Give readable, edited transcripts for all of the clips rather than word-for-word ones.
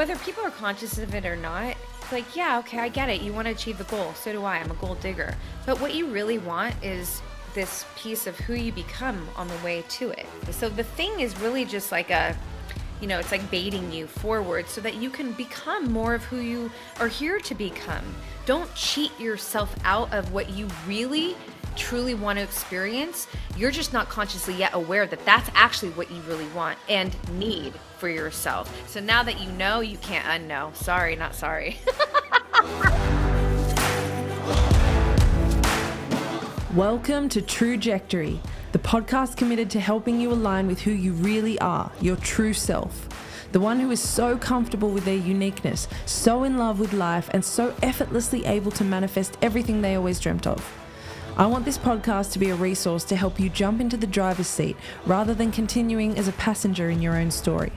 whether people are conscious of it or not, like, yeah, okay, I get it. You want to achieve the goal. So do I. I'm a goal digger. But what you really want is this piece of who you become on the way to it. So the thing is really just like it's like baiting you forward so that you can become more of who you are here to become. Don't cheat yourself out of what you really truly want to experience. You're just not consciously yet aware that that's actually what you really want and need for yourself. So now that you know, you can't unknow. Sorry, not sorry. Welcome to Trujectory, the podcast committed to helping you align with who you really are, your true self. The one who is so comfortable with their uniqueness, so in love with life, and so effortlessly able to manifest everything they always dreamt of. I want this podcast to be a resource to help you jump into the driver's seat rather than continuing as a passenger in your own story.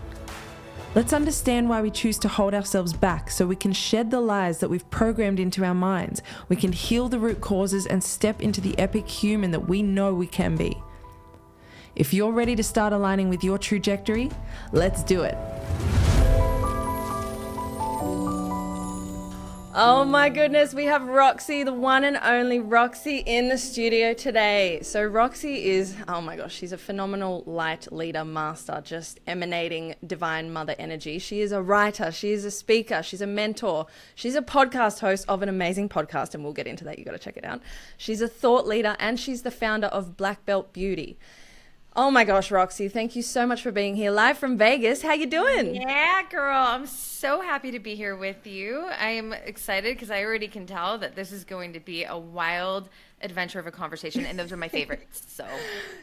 Let's understand why we choose to hold ourselves back so we can shed the lies that we've programmed into our minds. We can heal the root causes and step into the epic human that we know we can be. If you're ready to start aligning with your trajectory, let's do it. Oh my goodness, we have Roxy, the one and only Roxy, in the studio today. So Roxy is, oh my gosh, she's a phenomenal light leader master, just emanating divine mother energy. She is a writer, she is a speaker, she's a mentor, she's a podcast host of an amazing podcast, and we'll get into that, you got to check it out. She's a thought leader, and she's the founder of Black Belt Beauty. Oh my gosh, Roxy, thank you so much for being here live from Vegas. How you doing? Yeah, girl, I'm so happy to be here with you. I am excited because I already can tell that this is going to be a wild adventure of a conversation, and those are my favorites. So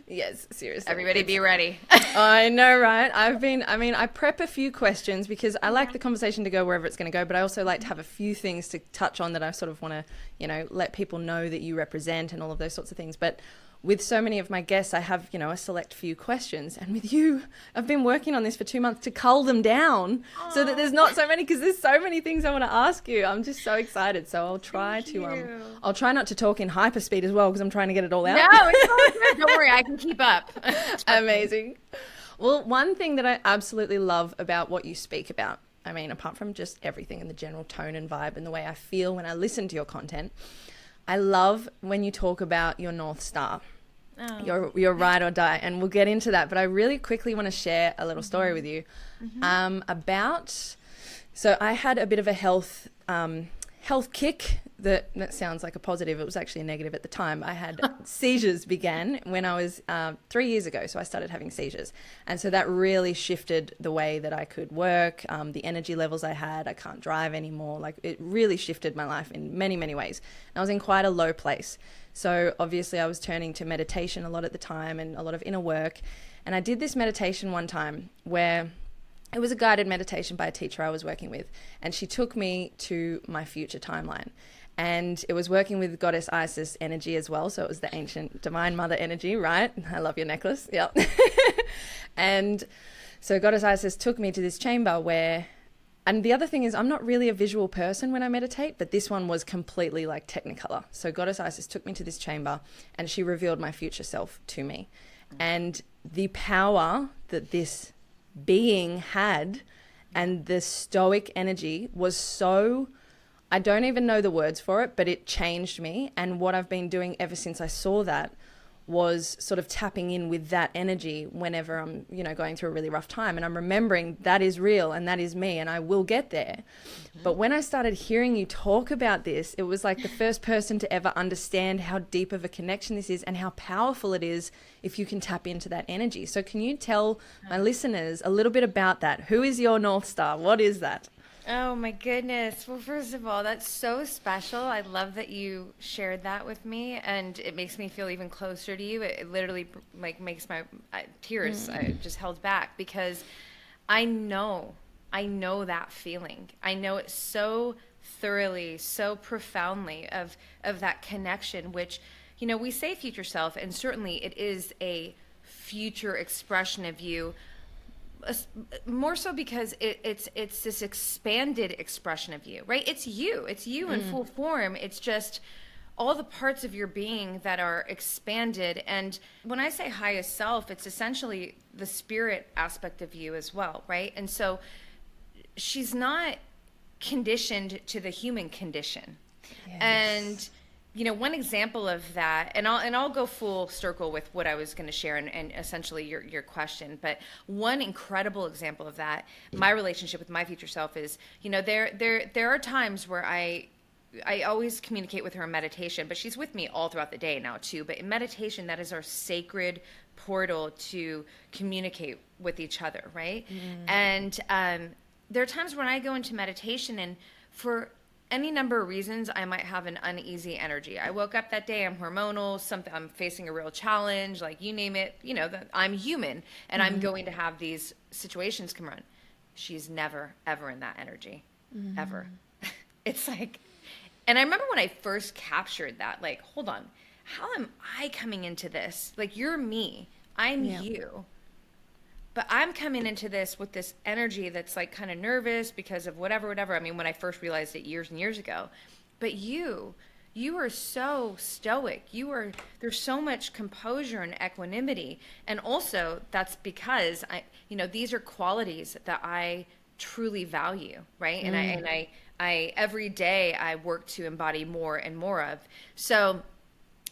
yes, seriously. Everybody be ready. I know, right? I prep a few questions because I like the conversation to go wherever it's going to go, but I also like to have a few things to touch on that I sort of want to, let people know that you represent and all of those sorts of things. But with so many of my guests, I have, a select few questions. And with you, I've been working on this for 2 months to cull them down so that there's not so many, because there's so many things I want to ask you. I'm just so excited. So I'll try I'll try not to talk in hyperspeed as well, because I'm trying to get it all out. No, it's all good. Don't worry, I can keep up. Amazing. Well, one thing that I absolutely love about what you speak about, apart from just everything and the general tone and vibe and the way I feel when I listen to your content, I love when you talk about your North Star. Oh. Your ride or die, and we'll get into that, but I really quickly want to share a little story with you so I had a bit of a health kick. That sounds like a positive. It was actually a negative at the time. I had seizures began when I was 3 years ago, so I started having seizures, and so that really shifted the way that I could work, the energy levels I had. I can't drive anymore. Like, it really shifted my life in many, many ways. And I was in quite a low place. So obviously I was turning to meditation a lot at the time and a lot of inner work. And I did this meditation one time where it was a guided meditation by a teacher I was working with. And she took me to my future timeline. And it was working with Goddess Isis energy as well. So it was the ancient divine mother energy, right? I love your necklace. Yep. And so Goddess Isis took me to this chamber where, and the other thing is, I'm not really a visual person when I meditate, but this one was completely like Technicolor. So Goddess Isis took me to this chamber and she revealed my future self to me. And the power that this being had and the stoic energy was so, I don't even know the words for it, but it changed me. And what I've been doing ever since I saw that was sort of tapping in with that energy whenever I'm, going through a really rough time. And I'm remembering that is real and that is me and I will get there. But when I started hearing you talk about this, it was like the first person to ever understand how deep of a connection this is and how powerful it is if you can tap into that energy. So can you tell my listeners a little bit about that? Who is your North Star? What is that? Oh my goodness. Well, first of all, that's so special. I love that you shared that with me, and it makes me feel even closer to you. It literally makes my tears I just held back, because I know that feeling. I know it so thoroughly, so profoundly of that connection, which, we say future self, and certainly it is a future expression of you. More so because it's this expanded expression of you, right? It's you in full form. It's just all the parts of your being that are expanded. And when I say highest self, it's essentially the spirit aspect of you as well, right? And so she's not conditioned to the human condition. Yes. And one example of that, and I'll go full circle with what I was going to share and essentially your question, but one incredible example of that, my relationship with my future self is, there are times where I always communicate with her in meditation, but she's with me all throughout the day now too. But in meditation, that is our sacred portal to communicate with each other, right? And there are times when I go into meditation, and for any number of reasons, I might have an uneasy energy. I woke up that day, I'm hormonal, I'm facing a real challenge, like you name it, that I'm human, and I'm going to have these situations come around. She's never, ever in that energy, ever. It's like, and I remember when I first captured that, like, hold on, how am I coming into this? Like, you're me, I'm you. But I'm coming into this with this energy that's like kind of nervous because of whatever. I mean, when I first realized it years and years ago. But you are so stoic. There's so much composure and equanimity. And also that's because these are qualities that I truly value, right? And I every day I work to embody more and more of. So,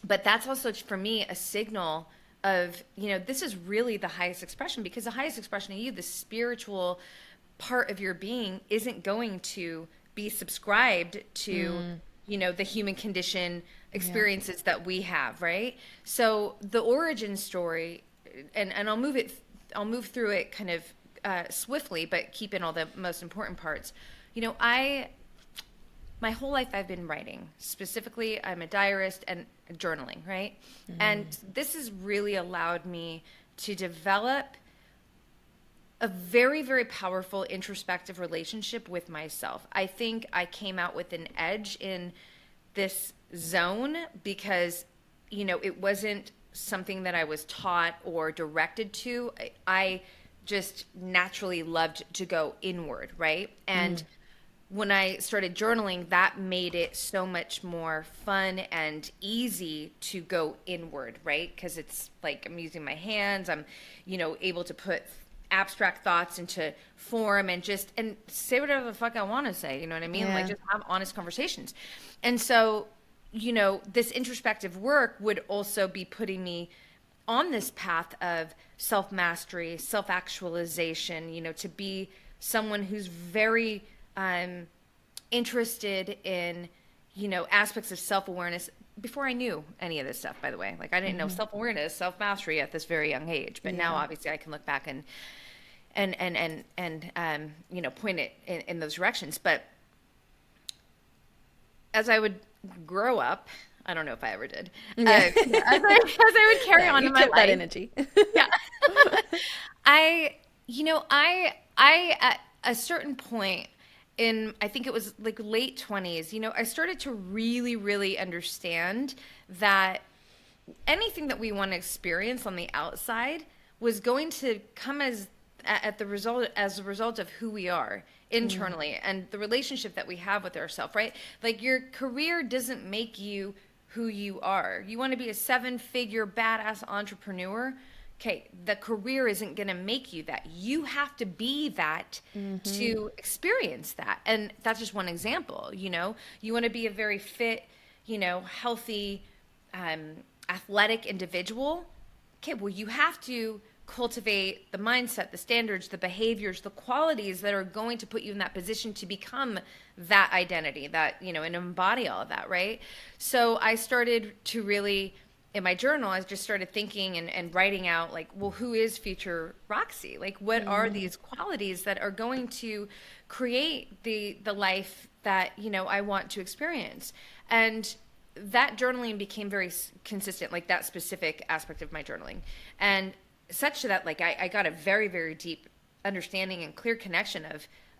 but that's also for me a signal of, this is really the highest expression, because the highest expression of you, the spiritual part of your being, isn't going to be subscribed to, the human condition experiences that we have, right? So the origin story, and I'll move through it kind of swiftly, but keep in all the most important parts. My whole life I've been writing. Specifically, I'm a diarist and journaling, right? And this has really allowed me to develop a very, very powerful introspective relationship with myself. I think I came out with an edge in this zone because, it wasn't something that I was taught or directed to. I just naturally loved to go inward, right? And when I started journaling, that made it so much more fun and easy to go inward, right? Because it's like I'm using my hands, I'm, able to put abstract thoughts into form and say whatever the fuck I want to say, you know what I mean? Like just have honest conversations. And so, this introspective work would also be putting me on this path of self-mastery, self-actualization, to be someone who's very interested in, aspects of self-awareness before I knew any of this stuff, by the way. Like I didn't know self-awareness, self-mastery at this very young age, but now obviously I can look back and point it in those directions. But as I would grow up, I don't know if I ever did, as I would carry on in my life. That energy. I at a certain point I think it was like late 20s, I started to really, really understand that anything that we want to experience on the outside was going to come as a result of who we are internally and the relationship that we have with ourselves, right? Like your career doesn't make you who you are. You want to be a 7-figure badass entrepreneur. Okay, the career isn't going to make you that. You have to be that to experience that. And that's just one example, You want to be a very fit, healthy, athletic individual. Okay, well, you have to cultivate the mindset, the standards, the behaviors, the qualities that are going to put you in that position to become that identity, that, and embody all of that, right? So I started to really... in my journal, I just started thinking and writing out like, well, who is future Roxy? Like, what are these qualities that are going to create the life that, I want to experience? And that journaling became very consistent, like that specific aspect of my journaling. And such that like, I got a very, very deep understanding and clear connection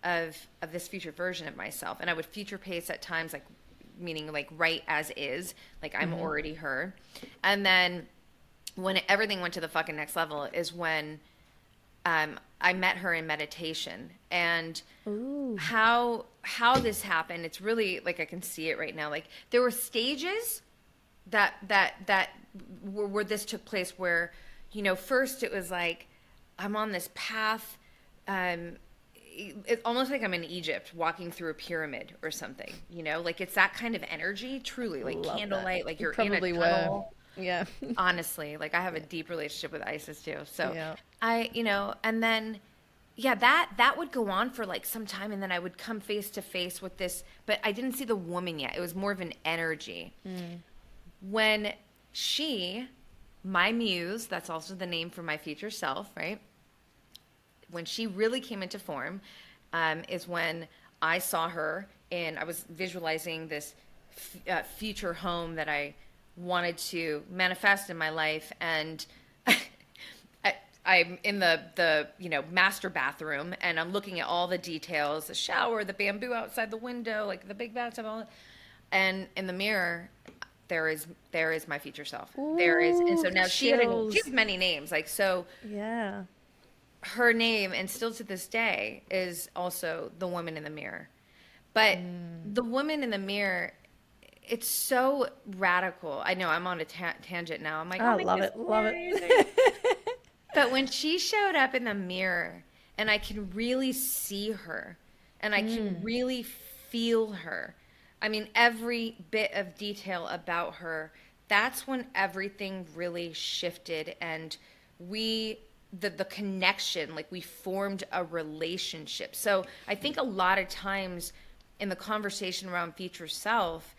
of this future version of myself. And I would future pace at times, like, meaning like write as is, like I'm already her. And then when everything went to the fucking next level is when I met her in meditation. And how this happened, it's really like I can see it right now. Like there were stages that where this took place where, first it was like I'm on this path, it's almost like I'm in Egypt walking through a pyramid or something, like it's that kind of energy, truly, like Love candlelight, that. like You you're in a probably tunnel. were. Yeah. Honestly, like I have a deep relationship with Isis too. So Yeah. and then yeah, that would go on for like some time, and then I would come face to face with this, but I didn't see the woman yet. It was more of an energy. When my muse, that's also the name for my future self, right? When she really came into form, is when I saw her, and I was visualizing this future home that I wanted to manifest in my life, and I'm in the master bathroom, and I'm looking at all the details, the shower, the bamboo outside the window, like the big bathtub, and in the mirror, there is my future self. Ooh, there is, and so now she chills. has many names, like so. Yeah. Her name, and still to this day, is also the woman in the mirror. But the woman in the mirror, it's so radical. I know I'm on a tangent now. I'm like, I oh, love it. Love it. But when she showed up in the mirror, and I can really see her, and I can really feel her, I mean, every bit of detail about her, that's when everything really shifted, and the connection, like we formed a relationship. So I think a lot of times in the conversation around future self,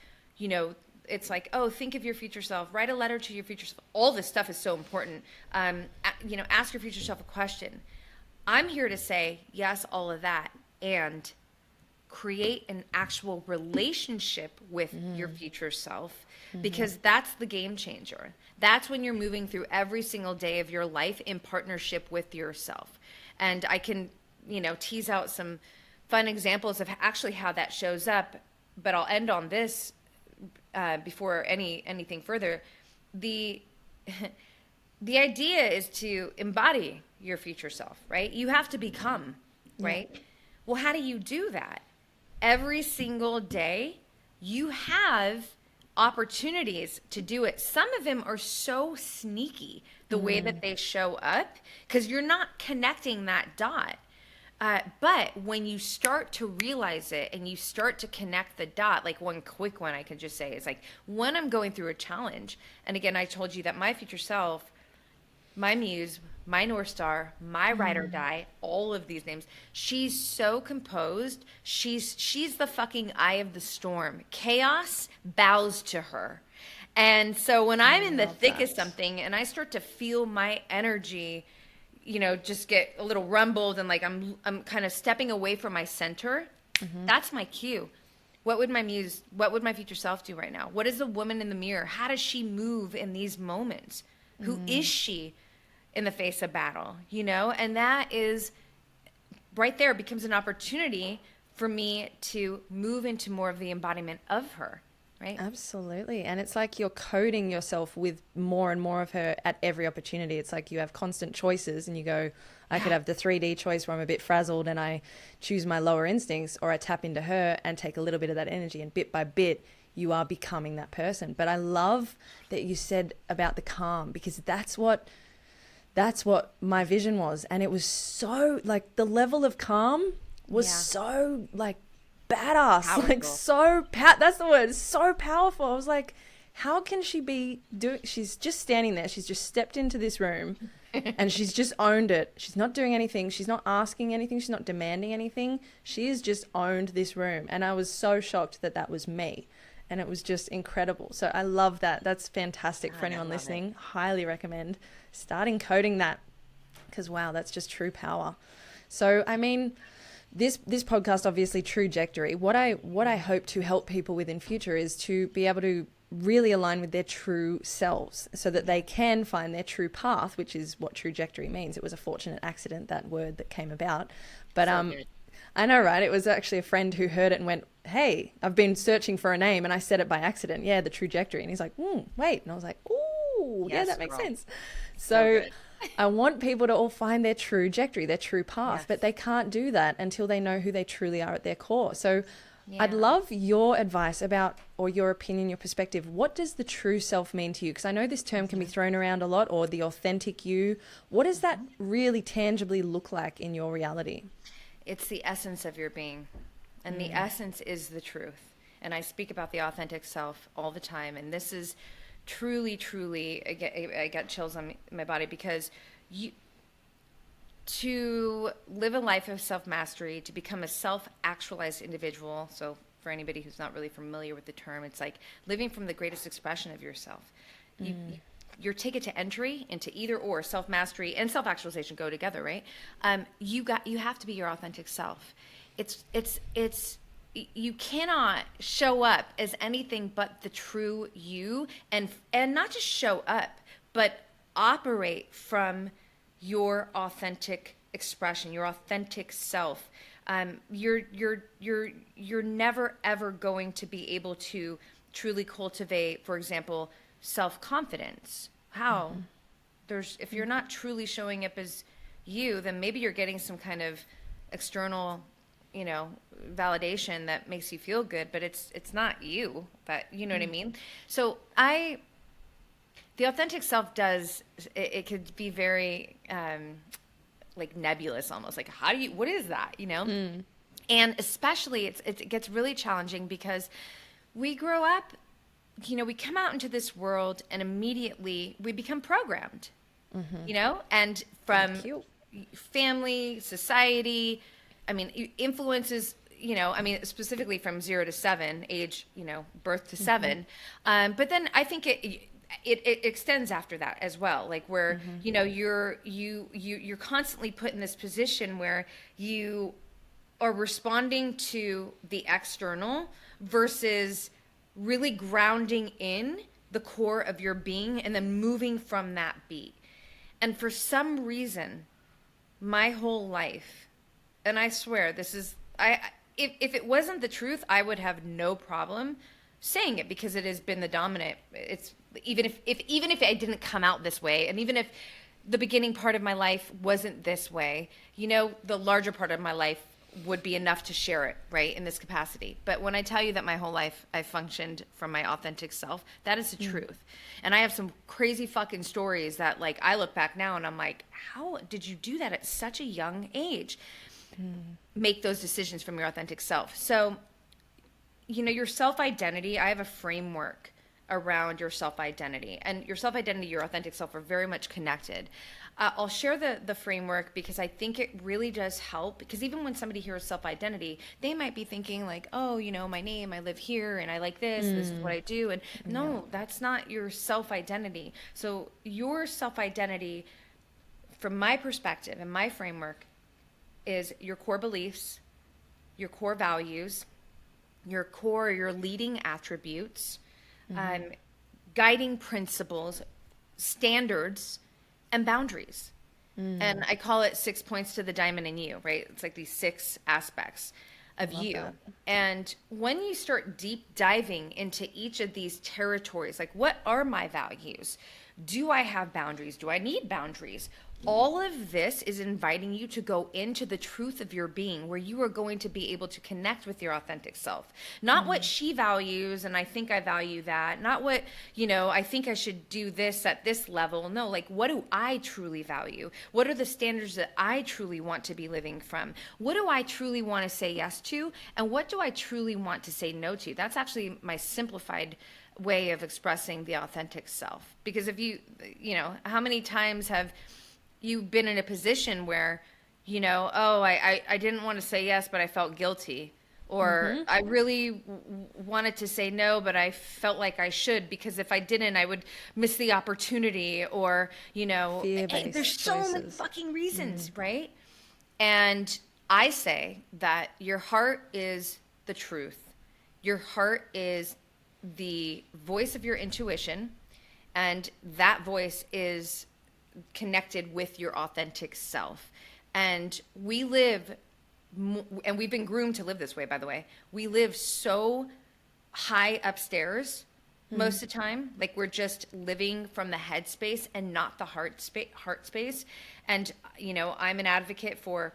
it's like, oh, think of your future self, write a letter to your future self. All this stuff is so important. Ask your future self a question. I'm here to say, yes, all of that, and create an actual relationship with your future self, because that's the game changer. That's when you're moving through every single day of your life in partnership with yourself. And I can, tease out some fun examples of actually how that shows up, but I'll end on this before anything further. The idea is to embody your future self, right? You have to become, right? Yeah. Well, how do you do that? Every single day, you have opportunities to do it. Some of them are so sneaky, the way that they show up, because you're not connecting that dot. But when you start to realize it and you start to connect the dot, like one quick one I could just say is like, when I'm going through a challenge, and again, I told you that my future self, my muse, my North Star, my ride or die, all of these names, she's so composed. She's the fucking eye of the storm. Chaos bows to her. And so when I'm in the thick of something and I start to feel my energy, just get a little rumbled, and like I'm kind of stepping away from my center, that's my cue. What would my future self do right now? What is the woman in the mirror? How does she move in these moments? Who is she in the face of battle? And that is right there, becomes an opportunity for me to move into more of the embodiment of her. Right? Absolutely. And it's like you're coding yourself with more and more of her at every opportunity. It's like you have constant choices, and you go, I could have the 3D choice where I'm a bit frazzled and I choose my lower instincts, or I tap into her and take a little bit of that energy, and bit by bit you are becoming that person. But I love that you said about the calm, because that's what my vision was. And it was so like the level of calm was so like badass, powerful. Like that's the word, so powerful. I was like, how can she be she's just standing there, she's just stepped into this room and she's just owned it. She's not doing anything, she's not asking anything, she's not demanding anything, she has just owned this room. And I was so shocked that was me, and it was just incredible. So I love that. That's fantastic. For anyone listening, highly recommend starting coding that, because wow, that's just true power. So I mean, this podcast, obviously, trajectory. What I hope to help people with in future is to be able to really align with their true selves, so that they can find their true path, which is what trajectory means. It was a fortunate accident, that word that came about. But I know, right? It was actually a friend who heard it and went, hey, I've been searching for a name and I said it by accident. Yeah, the trajectory. And he's like, wait. And I was like, ooh, yes, yeah, that makes sense. So I want people to all find their trajectory, their true path, but they can't do that until they know who they truly are at their core. So I'd love your advice about, or your opinion, your perspective. What does the true self mean to you? Because I know this term can be thrown around a lot, or the authentic you. What does that really tangibly look like in your reality? It's the essence of your being. And the essence is the truth. And I speak about the authentic self all the time. And this is truly, truly, I get chills on my body, because to live a life of self-mastery, to become a self-actualized individual. So for anybody who's not really familiar with the term, it's like living from the greatest expression of yourself. Your ticket to entry into either or, self-mastery and self-actualization go together, right? You have to be your authentic self. You cannot show up as anything but the true you, and not just show up, but operate from your authentic expression, your authentic self. You're never ever going to be able to truly cultivate, for example, self-confidence. How? If you're not truly showing up as you, then maybe you're getting some kind of external, validation that makes you feel good, but it's not you. That, you know what I mean? So the authentic self it could be very like nebulous almost. Like, what is that? And especially it gets really challenging because we grow up, we come out into this world and immediately we become programmed, and from family, society, influences, specifically from 0 to 7, age, birth to 7. But then I think it extends after that as well. Like where, you're constantly put in this position where you are responding to the external versus really grounding in the core of your being and then moving from that beat. And for some reason, my whole life, and I swear if it wasn't the truth, I would have no problem saying it, because it has been the dominant. It's even if I didn't come out this way, and even if the beginning part of my life wasn't this way, the larger part of my life would be enough to share it, right, in this capacity. But when I tell you that my whole life I functioned from my authentic self, that is the truth. And I have some crazy fucking stories that, like, I look back now and I'm like, how did you do that at such a young age? Make those decisions from your authentic self. So, your self-identity, I have a framework around your self-identity, and your self-identity, your authentic self are very much connected. I'll share the framework because I think it really does help, because even when somebody hears self-identity, they might be thinking like, oh, my name, I live here and I like this is what I do. And no, that's not your self-identity. So your self-identity, from my perspective and my framework, is your core beliefs, your core values, your leading attributes, guiding principles, standards, and boundaries. And I call it 6 points to the diamond in you, right? It's like these 6 aspects of you. That. And when you start deep diving into each of these territories, like, what are my values? Do I have boundaries? Do I need boundaries? All of this is inviting you to go into the truth of your being, where you are going to be able to connect with your authentic self. Not what she values, and I think I value that. Not what, I think I should do this at this level. No, like, what do I truly value? What are the standards that I truly want to be living from? What do I truly want to say yes to? And what do I truly want to say no to? That's actually my simplified way of expressing the authentic self. Because if how many times have you've been in a position where, I didn't want to say yes, but I felt guilty. Or I really wanted to say no, but I felt like I should, because if I didn't, I would miss the opportunity. Or, there's so many fucking reasons, right? And I say that your heart is the truth. Your heart is the voice of your intuition, and that voice is connected with your authentic self. And we live, and we've been groomed to live this way, by the way. We live so high upstairs most of the time, like we're just living from the head space and not the heart space. And I'm an advocate for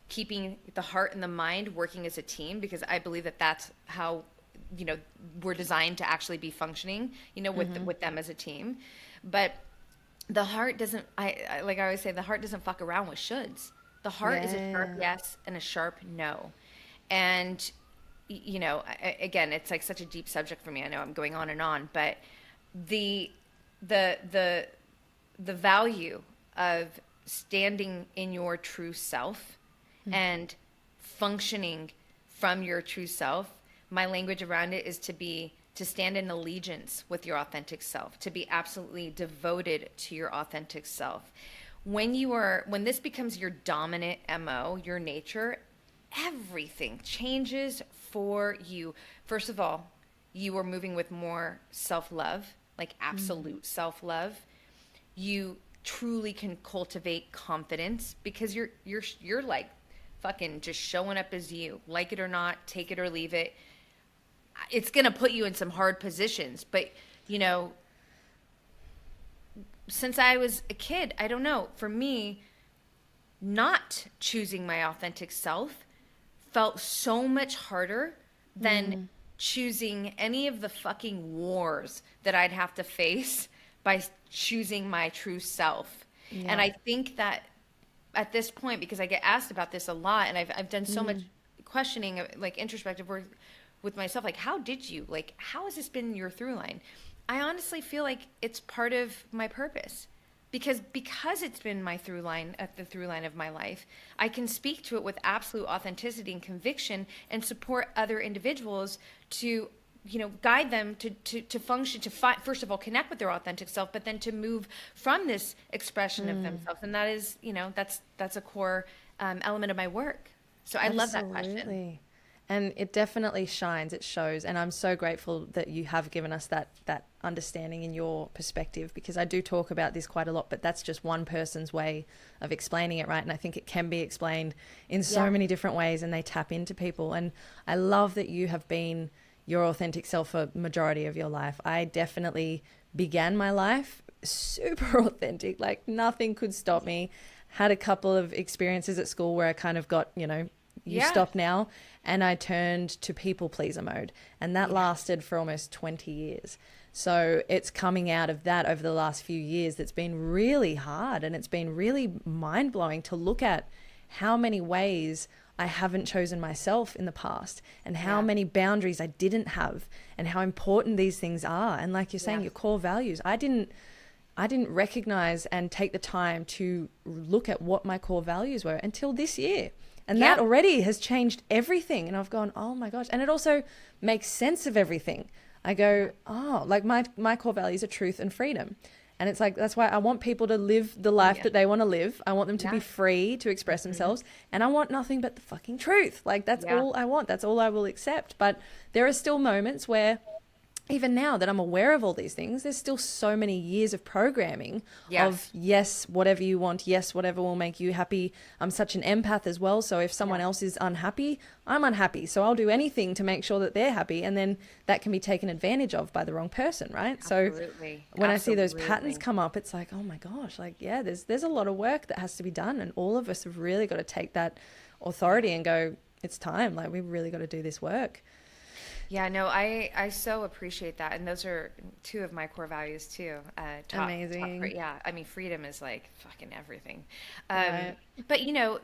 keeping the heart and the mind working as a team, because I believe that that's how we're designed to actually be functioning with them as a team. But the heart doesn't, like I always say, the heart doesn't fuck around with shoulds. The heart is a sharp yes and a sharp no. And you know, again, it's like such a deep subject for me. I know I'm going on, but the the the the value of standing in your true self and functioning from your true self, my language around it is to stand in allegiance with your authentic self, to be absolutely devoted to your authentic self. When this becomes your dominant MO, your nature, everything changes for you. First of all, you are moving with more self-love, like absolute self-love. You truly can cultivate confidence because you're like fucking just showing up as you, like it or not, take it or leave it. It's going to put you in some hard positions, but you know, since I was a kid, I don't know, for me, not choosing my authentic self felt so much harder than choosing any of the fucking wars that I'd have to face by choosing my true self. Yeah. And I think that at this point, because I get asked about this a lot, and I've done so much questioning, like introspective work with myself, like how has this been your through line? I honestly feel like it's part of my purpose because it's been my through line, the through line of my life. I can speak to it with absolute authenticity and conviction and support other individuals to, you know, guide them to function, first of all, connect with their authentic self, but then to move from this expression of themselves. And that is, you know, that's a core element of my work. So I love that question. And it definitely shines, it shows. And I'm so grateful that you have given us that understanding in your perspective, because I do talk about this quite a lot, but that's just one person's way of explaining it, right? And I think it can be explained in so many different ways, and they tap into people. And I love that you have been your authentic self for majority of your life. I definitely began my life super authentic, like nothing could stop me. Had a couple of experiences at school where I kind of got, you know, you stop now. And I turned to people pleaser mode. And that lasted for almost 20 years. So it's coming out of that over the last few years that's been really hard. And it's been really mind blowing to look at how many ways I haven't chosen myself in the past and how many boundaries I didn't have and how important these things are. And like you're saying, your core values, I didn't recognize and take the time to look at what my core values were until this year. And that already has changed everything. And I've gone, oh my gosh. And it also makes sense of everything. I go, oh, like my core values are truth and freedom. And it's like, that's why I want people to live the life that they want to live. I want them to be free to express themselves. And I want nothing but the fucking truth. Like that's all I want. That's all I will accept. But there are still moments where, even now that I'm aware of all these things, there's still so many years of programming of yes, whatever you want. Yes, whatever will make you happy. I'm such an empath as well. So if someone else is unhappy, I'm unhappy. So I'll do anything to make sure that they're happy. And then that can be taken advantage of by the wrong person, right? Absolutely. So when I see those patterns come up, it's like, oh my gosh, like, yeah, there's a lot of work that has to be done. And all of us have really got to take that authority and go, it's time. Like we really got to do this work. Yeah, no, I so appreciate that. And those are two of my core values too. Amazing. Yeah, I mean, freedom is like fucking everything. Right. But, you know,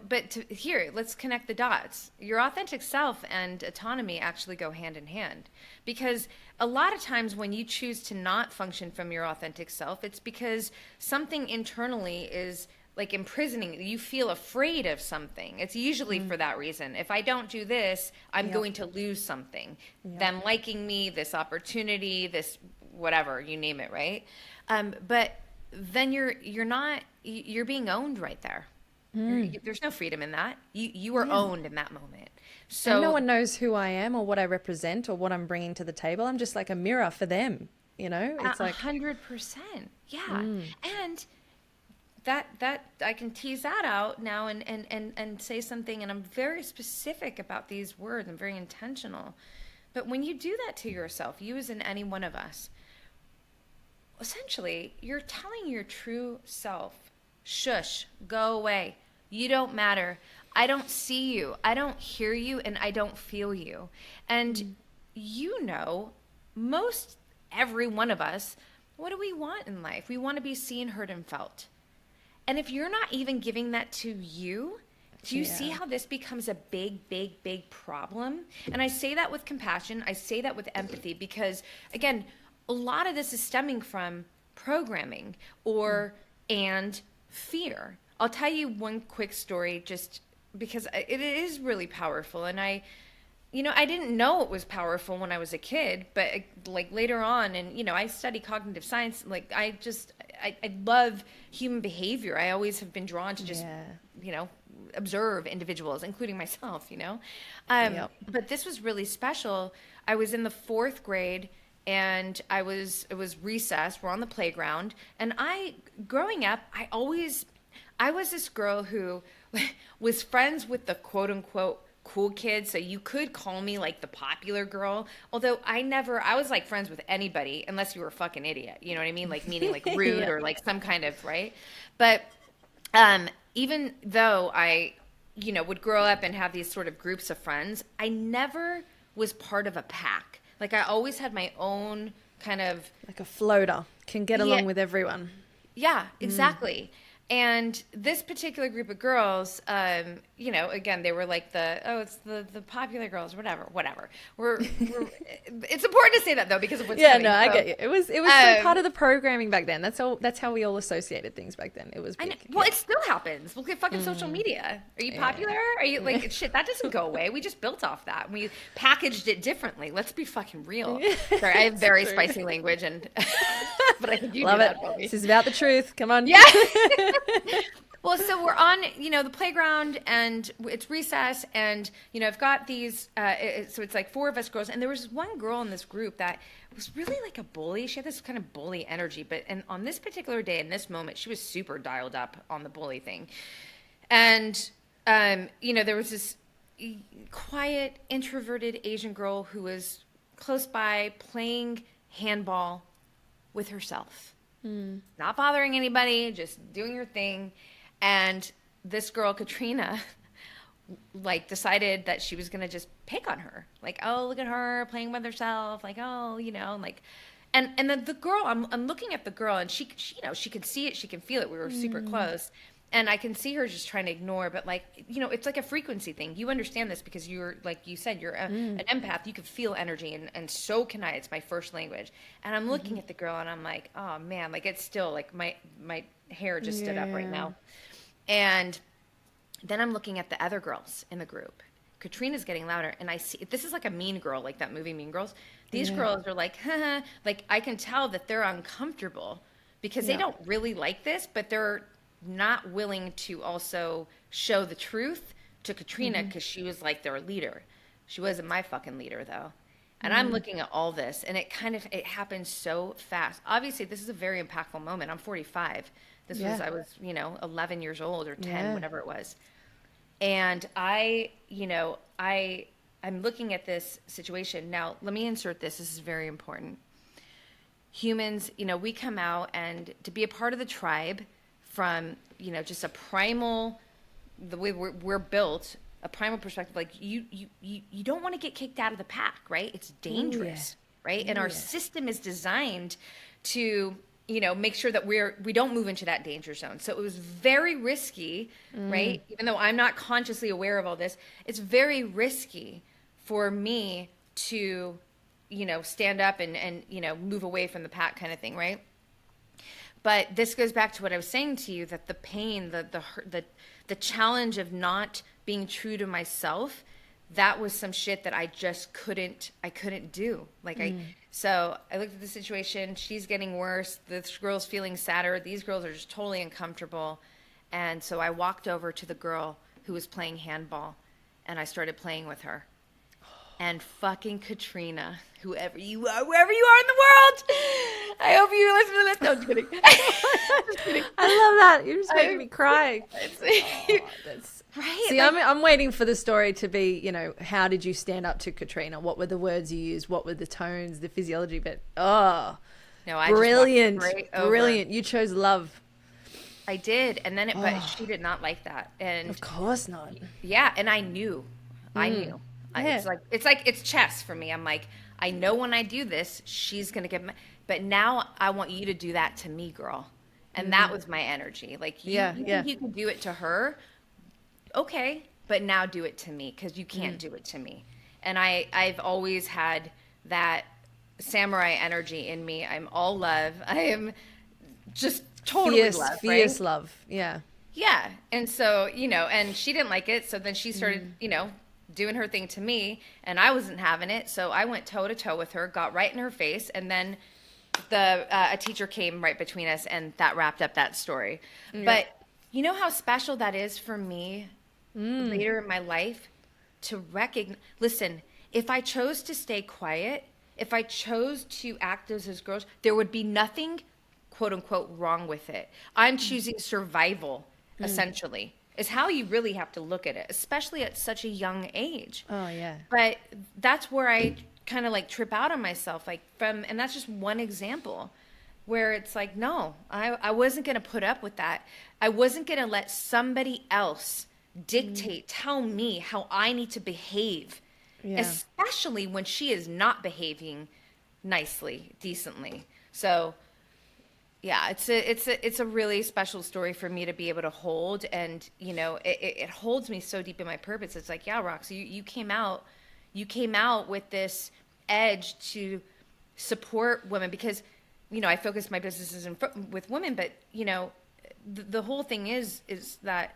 here, let's connect the dots. Your authentic self and autonomy actually go hand in hand. Because a lot of times when you choose to not function from your authentic self, it's because something internally is like imprisoning. You feel afraid of something. It's usually for that reason. If I don't do this, I'm going to lose something. Them liking me, this opportunity, this whatever, you name it, right? But then you're being owned right there. There's no freedom in that. You are owned in that moment. So and no one knows who I am or what I represent or what I'm bringing to the table. I'm just like a mirror for them, you know? It's like 100%. Yeah. And that I can tease that out now and say something, and I'm very specific about these words. I'm very intentional. But when you do that to yourself, you as in any one of us, essentially you're telling your true self, shush, go away. You don't matter. I don't see you. I don't hear you, and I don't feel you. And you know, most every one of us, what do we want in life? We want to be seen, heard, and felt. And if you're not even giving that to you, Do you see how this becomes a big, big, big problem? And I say that with compassion. I say that with empathy because, again, a lot of this is stemming from programming and fear. I'll tell you one quick story just because it is really powerful. And I didn't know it was powerful when I was a kid, but like later on, and I study cognitive science. Like I love human behavior. I always have been drawn to just, observe individuals, including myself, But this was really special. I was in the 4th grade and it was recess. We're on the playground. And growing up, I was this girl who was friends with the quote unquote cool kids. So you could call me like the popular girl. Although I was like friends with anybody unless you were a fucking idiot. You know what I mean? Like meaning like rude or like some kind of, right? But, even though I, would grow up and have these sort of groups of friends, I never was part of a pack. Like I always had my own kind of like a floater, can get along with everyone. Yeah, exactly. And this particular group of girls, again, they were like it's the popular girls, whatever. It's important to say that though because of what's coming. I get you. It was part of the programming back then. That's how we all associated things back then. It was big. Well, it still happens. Look at fucking social media. Are you popular? Are you like shit? That doesn't go away. We just built off that. We packaged it differently. Let's be fucking real. Sorry, I have very spicy language, and but I think you love do it. that for me. This is about the truth. Come on. Yeah. Well, so we're on, the playground and it's recess and, I've got these, so it's like 4 of us girls. And there was one girl in this group that was really like a bully. She had this kind of bully energy. And on this particular day, in this moment, she was super dialed up on the bully thing. And, there was this quiet, introverted Asian girl who was close by playing handball with herself. Not bothering anybody, just doing her thing. And this girl, Katrina, like decided that she was going to just pick on her. Like, oh, look at her playing with herself. Like, oh, like, and then the girl, I'm looking at the girl and she can see it. She can feel it. We were super close. And I can see her just trying to ignore, but like, it's like a frequency thing. You understand this because you're, like you said, you're an empath. You can feel energy and so can I. It's my first language. And I'm looking at the girl and I'm like, oh man, like it's still like my hair just stood up right now. And then I'm looking at the other girls in the group. Katrina's getting louder and I see, this is like a mean girl, like that movie Mean Girls. These girls are like, haha, like I can tell that they're uncomfortable because they don't really like this, but they're not willing to also show the truth to Katrina because she was like their leader. She wasn't my fucking leader though. And I'm looking at all this and it happened so fast. Obviously this is a very impactful moment. I'm 45. This was, I was, 11 years old or 10, whatever it was. And I'm looking at this situation. Now, let me insert this. This is very important. Humans, we come out and to be a part of the tribe from, just a primal, the way we're built, a primal perspective, like you don't want to get kicked out of the pack, right? It's dangerous, right? And our system is designed to, make sure that we don't move into that danger zone. So it was very risky, right? Even though I'm not consciously aware of all this, it's very risky for me to, stand up and move away from the pack kind of thing, right? But this goes back to what I was saying to you, that the pain, the challenge of not being true to myself, that was some shit that I just couldn't do. Like so I looked at the situation, she's getting worse, this girl's feeling sadder, these girls are just totally uncomfortable. And so I walked over to the girl who was playing handball and I started playing with her. And fucking Katrina, whoever you are, wherever you are in the world, I hope you listen to this. No, I'm just kidding. Just kidding. I love that. You're just making me cry. That's right. See, I'm waiting for the story to be, how did you stand up to Katrina? What were the words you used? What were the tones, the physiology? But no, brilliant, brilliant. You chose love. I did, and then but she did not like that, and of course not. Yeah, and I knew. It's chess for me. I'm like, I know when I do this, she's gonna get but now I want you to do that to me, girl. And that was my energy. Like you think you can do it to her, okay, but now do it to me, because you can't do it to me. And I've always had that samurai energy in me. I'm all love. I am just totally love, fierce right? love. Yeah. Yeah. And so, and she didn't like it. So then she started, doing her thing to me, and I wasn't having it. So I went toe to toe with her, got right in her face. And then a teacher came right between us, and that wrapped up that story. Yeah. But you know how special that is for me later in my life to recognize, listen, if I chose to stay quiet, if I chose to act as girls, there would be nothing, quote unquote, wrong with it. I'm choosing survival, essentially, is how you really have to look at it, especially at such a young age. Oh, yeah. But that's where I kind of like trip out on myself, and that's just one example where it's like, no, I wasn't going to put up with that. I wasn't going to let somebody else dictate, tell me how I need to behave, especially when she is not behaving nicely, decently. So yeah, it's a really special story for me to be able to hold, and it holds me so deep in my purpose. It's like, yeah, Roxy, you came out with this edge to support women, because I focus my businesses with women, but the whole thing is that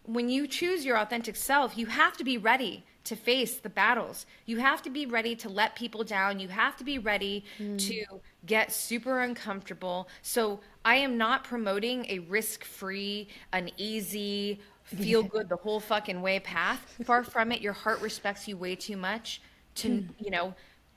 when you choose your authentic self, you have to be ready to face the battles. You have to be ready to let people down. You have to be ready to get super uncomfortable. So I am not promoting a risk-free, an easy, feel good the whole fucking way path. Far from it. Your heart respects you way too much to,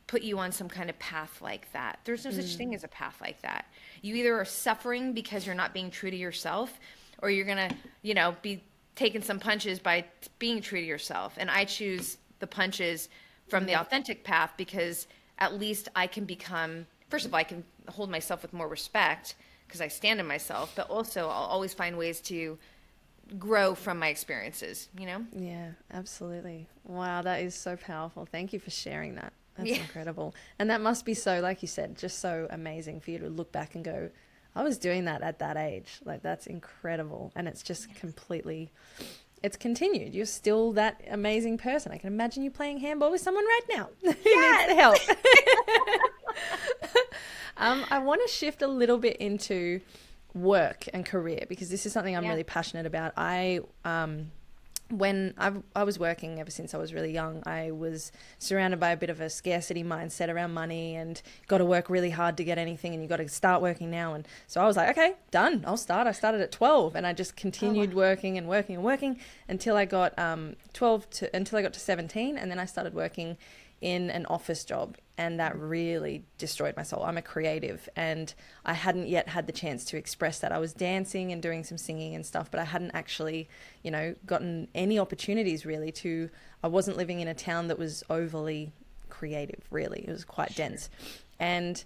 put you on some kind of path like that. There's no such thing as a path like that. You either are suffering because you're not being true to yourself, or you're going to, be taking some punches by being true to yourself. And I choose the punches from the authentic path, because at least I can become, first of all, I can hold myself with more respect because I stand in myself, but also I'll always find ways to grow from my experiences, Yeah, absolutely. Wow, that is so powerful. Thank you for sharing that. That's incredible. And that must be so, like you said, just so amazing for you to look back and go, I was doing that at that age. Like, that's incredible. And it's just completely, it's continued. You're still that amazing person. I can imagine you playing handball with someone right now who needs the help. I want to shift a little bit into work and career, because this is something I'm really passionate about. When I was working ever since I was really young, I was surrounded by a bit of a scarcity mindset around money, and got to work really hard to get anything, and you got to start working now. And so I was like, okay, done. I'll start. I started at 12, and I just continued working and working and working until I got until I got to 17, and then I started working in an office job, and that really destroyed my soul. I'm a creative, and I hadn't yet had the chance to express that. I was dancing and doing some singing and stuff, but I hadn't actually, gotten any opportunities really I wasn't living in a town that was overly creative, really. It was quite dense. And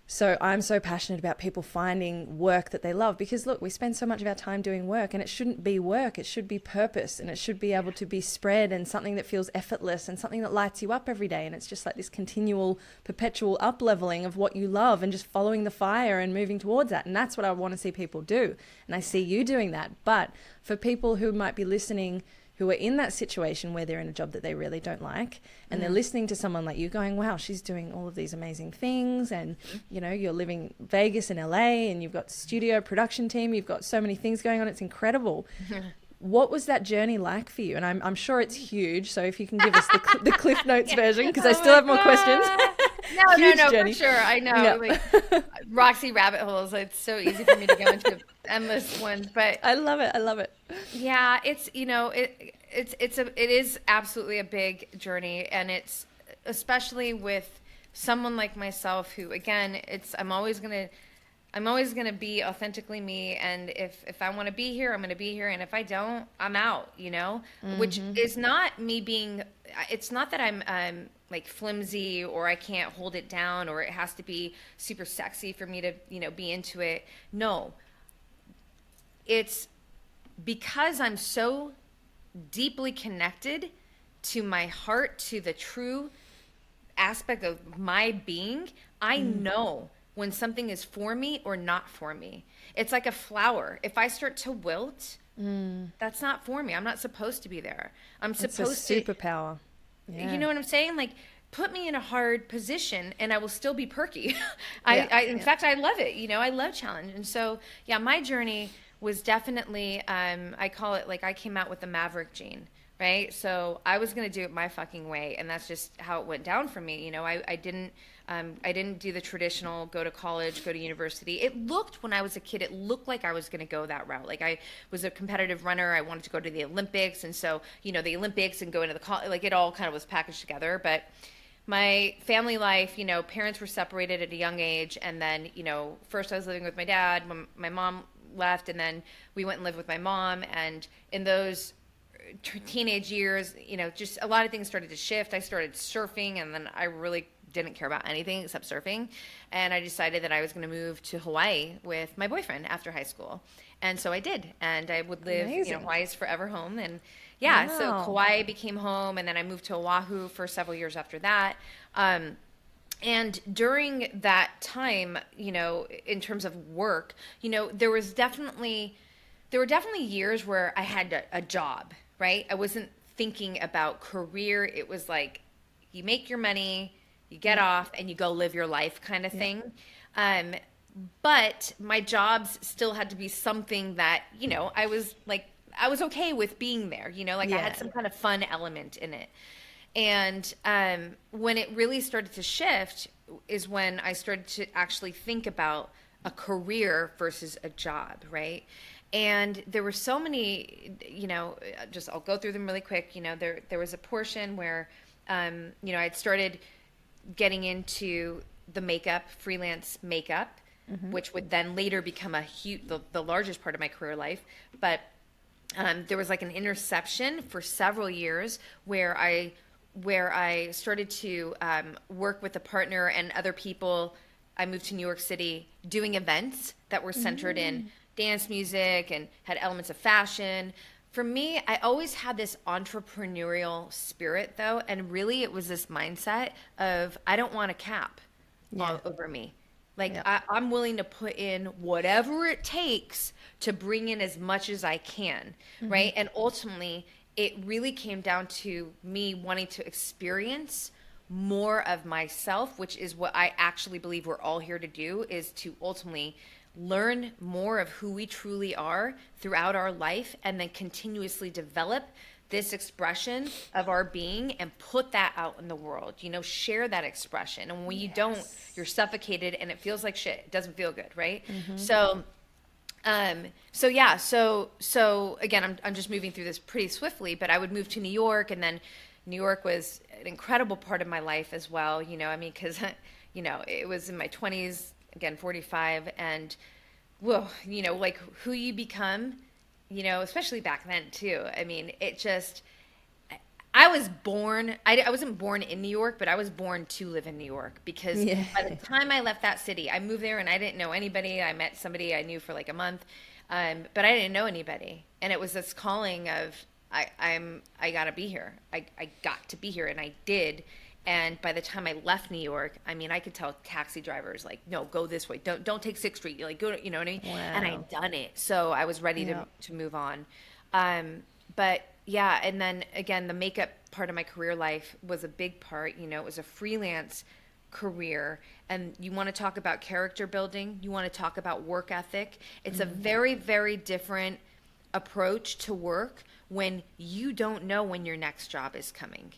so I'm so passionate about people finding work that they love, because look, we spend so much of our time doing work, and it shouldn't be work. It should be purpose, and it should be able to be spread, and something that feels effortless, and something that lights you up every day. And it's just like this continual, perpetual up leveling of what you love, and just following the fire and moving towards that. And that's what I want to see people do. And I see you doing that. But for people who might be listening, who are in that situation where they're in a job that they really don't like, and they're listening to someone like you going, wow, she's doing all of these amazing things, and you're living Vegas and LA, and you've got studio production team, you've got so many things going on, it's incredible. What was that journey like for you? And I'm sure it's huge, so if you can give us the Cliff Notes version, because I still have more questions. No, journey. for sure. I know. Like, Roxy rabbit holes. It's so easy for me to go into endless ones, but I love it. Yeah, it's it is absolutely a big journey, and it's especially with someone like myself who, again, I'm always gonna be authentically me, and if I want to be here, I'm gonna be here, and if I don't, I'm out. Which is not me being. It's not that I'm like flimsy, or I can't hold it down, or it has to be super sexy for me to be into it. No, it's because I'm so deeply connected to my heart, to the true aspect of my being. I know when something is for me or not for me. It's like a flower. If I start to wilt That's not for me. I'm not supposed to be there. I'm It's a supposed to, superpower. Yeah. you know what I'm saying? Like, put me in a hard position and I will still be perky. Yeah. In fact, I love it. You know, I love challenge. And so, yeah, my journey was definitely, I call it like I came out with the maverick gene, right? So I was going to do it my fucking way. And that's just how it went down for me. You know, I didn't do the traditional go to college, go to university. It looked, when I was a kid, it looked like I was going to go that route. Like, I was a competitive runner. I wanted to go to the Olympics. And so, you know, the Olympics and go into the college, like it all kind of was packaged together. But my family life, you know, parents were separated at a young age. And then, you know, first I was living with my dad when my mom left. And then we went and lived with my mom. And in those teenage years, you know, just a lot of things started to shift. I started surfing, and then I really didn't care about anything except surfing. And I decided that I was going to move to Hawaii with my boyfriend after high school. And so I did. And I would live, you know, Hawaii's forever home. And yeah, so Kauai became home. And then I moved to Oahu for several years after that. And during that time, you know, in terms of work, you know, there were definitely years where I had a job, right? I wasn't thinking about career. It was like, you make your money, you get off, and you go live your life kind of thing. But my jobs still had to be something that, you know, I was okay with being there, you know, like I had some kind of fun element in it. And when it really started to shift is when I started to actually think about a career versus a job, right? And there were so many, you know, I'll go through them really quick. You know, there was a portion where, you know, I'd started getting into the makeup, freelance makeup, which would then later become the largest part of my career life. But there was like an interception for several years where I started to work with a partner and other people. I moved to New York City doing events that were centered in dance music and had elements of fashion. For me, I always had this entrepreneurial spirit, though, and really it was this mindset of I don't want a cap all over me. Like, I'm willing to put in whatever it takes to bring in as much as I can, right? And ultimately, it really came down to me wanting to experience more of myself, which is what I actually believe we're all here to do, is to ultimately learn more of who we truly are throughout our life, and then continuously develop this expression of our being and put that out in the world, you know, share that expression. And when you don't, you're suffocated and it feels like shit. It doesn't feel good, right? So again, I'm just moving through this pretty swiftly, but I would move to New York, and then New York was an incredible part of my life as well. You know, I mean, cause you know, it was in my 20s, again, 45, and whoa, you know, like who you become, you know, especially back then too. I mean, it just, I was born, I wasn't born in New York, but I was born to live in New York, because by the time I left that city, I moved there and I didn't know anybody. I met somebody I knew for like a month, but I didn't know anybody. And it was this calling of, I gotta be here. I got to be here, and I did. And by the time I left New York, I mean, I could tell taxi drivers, like, no, go this way. Don't take 6th Street. Like, go, you know what I mean? Wow. And I'd done it. So I was ready to move on. But yeah, and then again, the makeup part of my career life was a big part. You know, it was a freelance career. And you want to talk about character building. You want to talk about work ethic. It's a very, very different approach to work when you don't know when your next job is coming,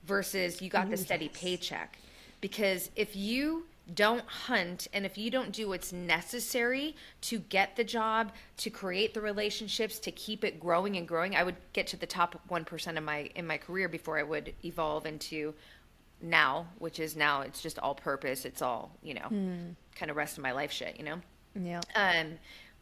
versus you got the steady paycheck. Because if you don't hunt, and if you don't do what's necessary to get the job, to create the relationships, to keep it growing and growing, I would get to the top 1% in my career before I would evolve into now, which is now it's just all purpose. It's all, you know, kind of rest of my life shit, you know? Yeah.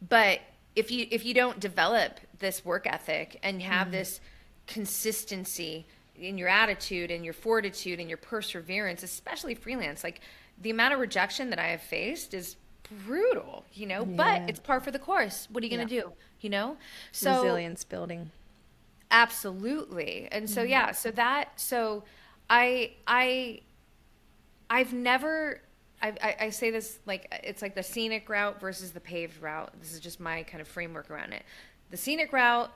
But if you don't develop this work ethic and have this consistency in your attitude and your fortitude and your perseverance, especially freelance, like the amount of rejection that I have faced is brutal, you know, but it's par for the course. What are you going to do? You know? So resilience building. Absolutely. And so, I say this like, it's like the scenic route versus the paved route. This is just my kind of framework around it. the scenic route.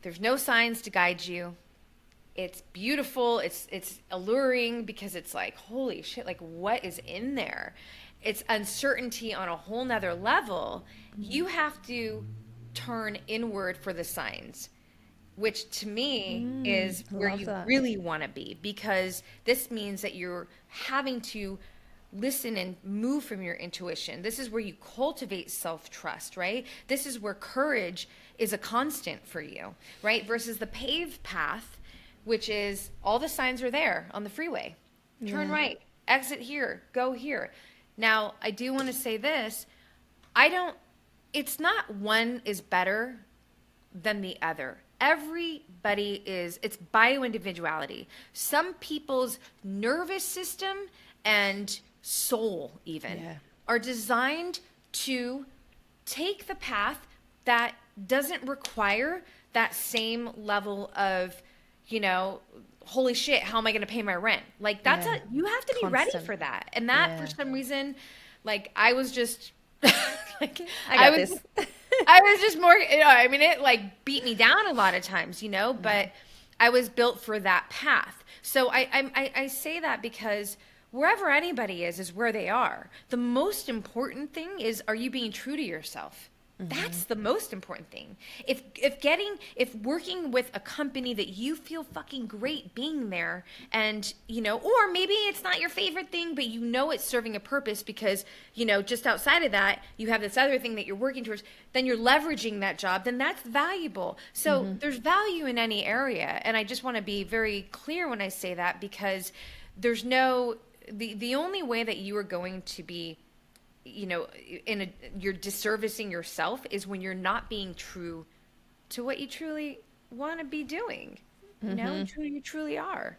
There's no signs to guide you. It's beautiful. It's alluring because it's like, holy shit, like what is in there? It's uncertainty on a whole nother level. You have to turn inward for the signs, which to me is where you really want to be, because this means that you're having to listen and move from your intuition. This is where you cultivate self-trust, right? This is where courage is a constant for you, right? Versus the paved path, which is all the signs are there on the freeway. Turn right, exit here, go here. Now, I do want to say this. It's not one is better than the other. Everybody it's bio-individuality. Some people's nervous system and soul even are designed to take the path that doesn't require that same level of, holy shit, how am I going to pay my rent? Like you have to be ready for that. And that for some reason, like I was just like, I was just more, it like beat me down a lot of times, but I was built for that path. So I say that because wherever anybody is where they are. The most important thing is, are you being true to yourself? That's the most important thing. If working with a company that you feel fucking great being there, and or maybe it's not your favorite thing, but it's serving a purpose because just outside of that you have this other thing that you're working towards, then you're leveraging that job, then that's valuable. So there's value in any area, and I just want to be very clear when I say that, because there's the only way that you are going to be you're disservicing yourself is when you're not being true to what you truly want to be doing, you truly are.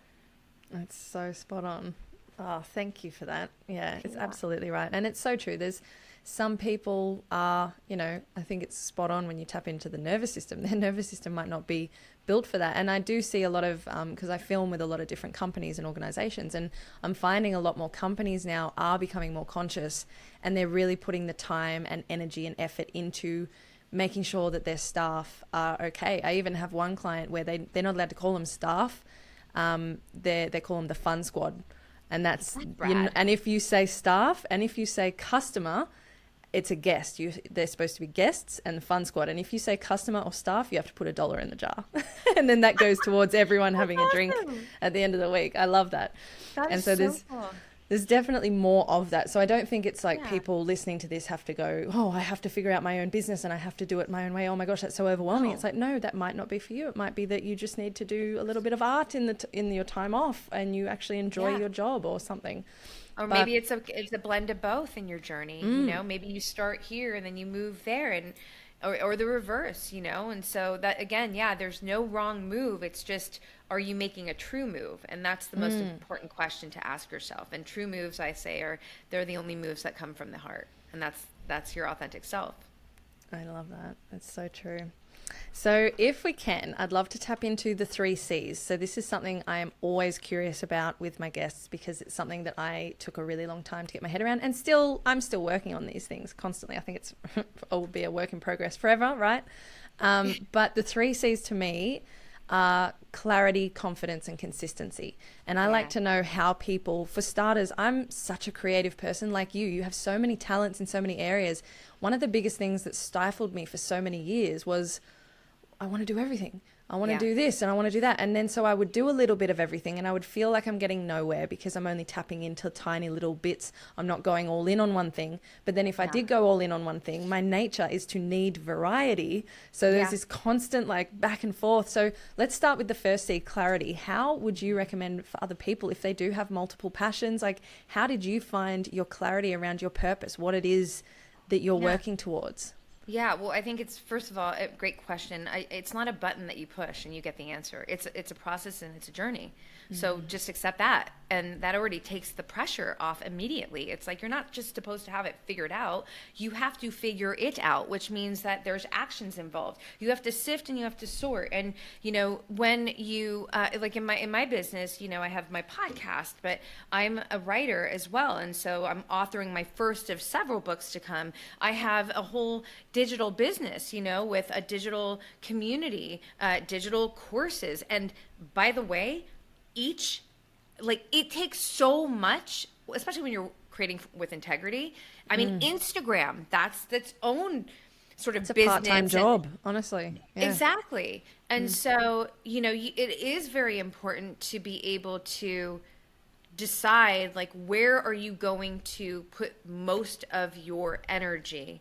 That's so spot on. Oh, thank you for that. Yeah, it's absolutely right. And it's so true. There's some people are, I think it's spot on when you tap into the nervous system. Their nervous system might not be built for that. And I do see a lot of, because I film with a lot of different companies and organizations, and I'm finding a lot more companies now are becoming more conscious, and they're really putting the time and energy and effort into making sure that their staff are okay. I even have one client where they're not allowed to call them staff. They call them the fun squad. And that's and if you say staff and if you say customer, it's a guest. They're supposed to be guests and the fun squad. And if you say customer or staff, you have to put $1 in the jar. And then that goes towards everyone having a drink at the end of the week. I love that. There's definitely more of that. So I don't think it's like people listening to this have to go, oh, I have to figure out my own business and I have to do it my own way. Oh my gosh, that's so overwhelming. No. It's like, no, that might not be for you. It might be that you just need to do a little bit of art in your time off, and you actually enjoy your job or something. Or maybe it's a blend of both in your journey. Maybe you start here and then you move there, and or the reverse, and so that, again, there's no wrong move. It's just, are you making a true move? And that's the most important question to ask yourself. And true moves, I say, they're the only moves that come from the heart, and that's your authentic self. I love that. That's so true. So if we can, I'd love to tap into the 3 C's. So this is something I am always curious about with my guests, because it's something that I took a really long time to get my head around, and I'm still working on these things constantly. I think it will be a work in progress forever, right? But the 3 C's to me are clarity, confidence, and consistency. And I like to know how people, for starters, I'm such a creative person like you. You have so many talents in so many areas. One of the biggest things that stifled me for so many years was, I want to do everything. I want to do this and I want to do that. And then so I would do a little bit of everything, and I would feel like I'm getting nowhere because I'm only tapping into tiny little bits. I'm not going all in on one thing. But then if I did go all in on one thing, my nature is to need variety. So there's this constant like back and forth. So let's start with the first C, clarity. How would you recommend for other people if they do have multiple passions? Like, how did you find your clarity around your purpose, what it is that you're working towards? Yeah, well, I think it's, first of all, a great question. It's not a button that you push and you get the answer. It's a process and it's a journey. So just accept that. And that already takes the pressure off immediately. It's like, you're not just supposed to have it figured out. You have to figure it out, which means that there's actions involved. You have to sift and you have to sort. And, when you, like in my business, I have my podcast, but I'm a writer as well. And so I'm authoring my first of several books to come. I have a whole digital business, you know, with a digital community, digital courses. And by the way, each, like, it takes so much, especially when you're creating with integrity. I mean, Instagram, that's its own sort of It's a business. part-time job, honestly. Yeah. Exactly. And so, you know, it is very important to be able to decide, like, where are you going to put most of your energy.